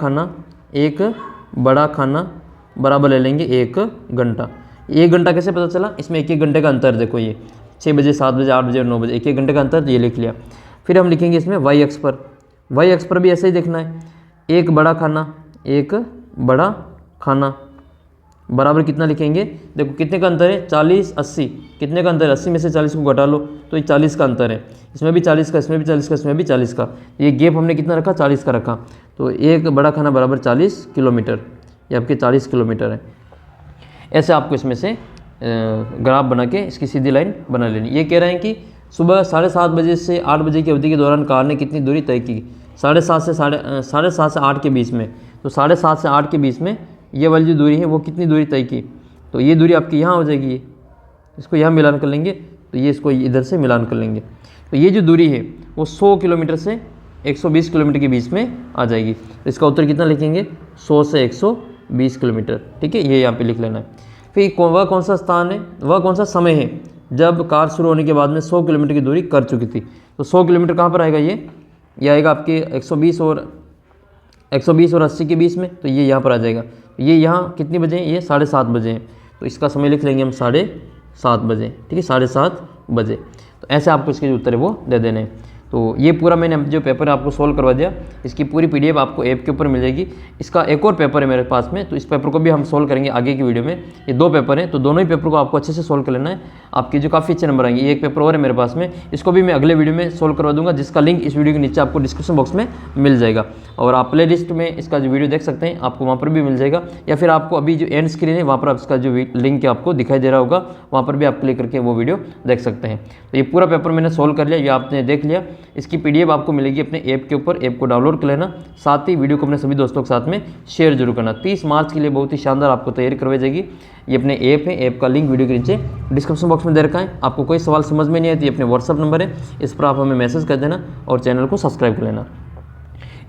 Speaker 1: खाना बराबर ले लेंगे 1 घंटा। 1 घंटा कैसे पता चला, इसमें 1-1 घंटे का अंतर देखो, ये 6 बजे, 7 बजे, 8 बजे और 9 बजे, 1-1 घंटे का अंतर, तो ये लिख लिया। फिर हम लिखेंगे इसमें वाई अक्ष पर। वाई अक्ष पर भी ऐसे ही देखना है, एक बड़ा खाना बराबर कितना लिखेंगे, देखो कितने का अंतर है, 40, 80, कितने का अंतर है, 80 में से 40 को घटा लो तो ये 40 का अंतर है। इसमें भी 40 का, इसमें भी 40 का, इसमें भी 40 का, ये गैप हमने कितना रखा, 40 का रखा। तो एक बड़ा खाना बराबर 40 किलोमीटर, ये आपके 40 किलोमीटर है। ऐसे आपको इसमें से ग्राफ बना के इसकी सीधी लाइन बना लेनी। ये कह रहे हैं कि सुबह 7:30 बजे से 8 बजे की अवधि के दौरान कार ने कितनी दूरी तय की, 7:30 से 8 के बीच में। तो 7:30 से 8 के बीच में ये वाली जो दूरी है वो कितनी दूरी तय की, तो ये दूरी आपकी यहाँ हो जाएगी, इसको यहाँ मिलान कर लेंगे, तो ये इसको इधर से मिलान कर लेंगे। तो ये जो दूरी है वो 100 किलोमीटर से 120 किलोमीटर के बीच में आ जाएगी। तो इसका उत्तर कितना लिखेंगे, 100 से 120 किलोमीटर। ठीक है, ये यहाँ पे लिख लेना है। फिर वह कौन सा स्थान है, वह कौन सा समय है जब कार शुरू होने के बाद में 100 किलोमीटर की दूरी कर चुकी थी। तो 100 किलोमीटर कहाँ पर आएगा, ये आएगा आपके 120 और 80 के बीच में, तो ये यहाँ पर आ जाएगा। ये यहाँ कितनी बजे हैं, ये 7:30 बजे हैं, तो इसका समय लिख लेंगे हम 7:30 बजे। ठीक है, 7:30 बजे। तो ऐसे आपको इसके जो उत्तर है वो दे देने हैं। तो ये पूरा मैंने जो पेपर आपको सोल्व करवा दिया, इसकी पूरी PDF आपको ऐप के ऊपर मिल जाएगी। इसका एक और पेपर है मेरे पास में, तो इस पेपर को भी हम सोल्व करेंगे आगे की वीडियो में। ये 2 पेपर हैं, तो दोनों ही पेपर को आपको अच्छे से सोल्व कर लेना है, आपके जो काफ़ी अच्छे नंबर आएंगे। ये एक पेपर और है मेरे पास में, इसको भी मैं अगले वीडियो में सोल्व करवा दूंगा, जिसका लिंक इस वीडियो के नीचे आपको डिस्क्रिप्शन बॉक्स में मिल जाएगा। और आप प्ले लिस्ट में इसका जो वीडियो देख सकते हैं, आपको वहाँ पर भी मिल जाएगा, या फिर आपको अभी जो एंड स्क्रीन है वहाँ पर इसका जो लिंक है आपको दिखाई दे रहा होगा, वहाँ पर भी आप क्लिक करके वो वीडियो देख सकते हैं। तो ये पूरा पेपर मैंने सोल्व कर लिया, ये आपने देख लिया। इसकी PDF आपको मिलेगी अपने ऐप के ऊपर, ऐप को डाउनलोड कर लेना, साथ ही वीडियो को अपने सभी दोस्तों के साथ में शेयर जरूर करना। 30 मार्च के लिए बहुत ही शानदार आपको तैयारी करवाई जाएगी। ये अपने ऐप है, ऐप का लिंक वीडियो के नीचे डिस्क्रिप्शन बॉक्स में दे रखा है। आपको कोई सवाल समझ में नहीं आए तो ये अपने WhatsApp नंबर है, इस पर आप हमें मैसेज कर देना और चैनल को सब्सक्राइब कर लेना।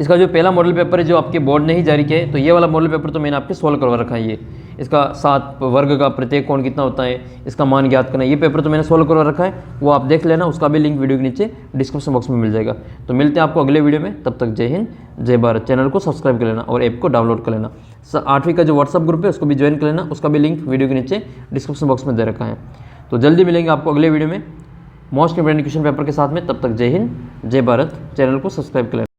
Speaker 1: इसका जो पहला मॉडल पेपर है जो आपके बोर्ड ने ही जारी किया है, तो ये वाला मॉडल पेपर तो मैंने आपके सोल्व करवा रखा है। ये इसका 7 वर्ग का प्रत्येक कोण कितना होता है, इसका मान ज्ञात करना, ये पेपर तो मैंने सोल्व करवा रखा है, वो आप देख लेना, उसका भी लिंक वीडियो के नीचे डिस्क्रिप्शन बॉक्स में मिल जाएगा। तो मिलते हैं आपको अगले वीडियो में, तब तक जय हिंद जय भारत। चैनल को सब्सक्राइब कर लेना और ऐप को डाउनलोड कर लेना। 8वीं का जो WhatsApp ग्रुप है उसको भी ज्वाइन कर लेना, उसका भी लिंक वीडियो के नीचे डिस्क्रिप्शन बॉक्स में दे रखा है। तो जल्दी मिलेंगे आपको अगले वीडियो में मोस्ट इंपोर्टेंट क्वेश्चन पेपर के साथ में, तब तक जय हिंद जय भारत। चैनल को सब्सक्राइब कर लेना।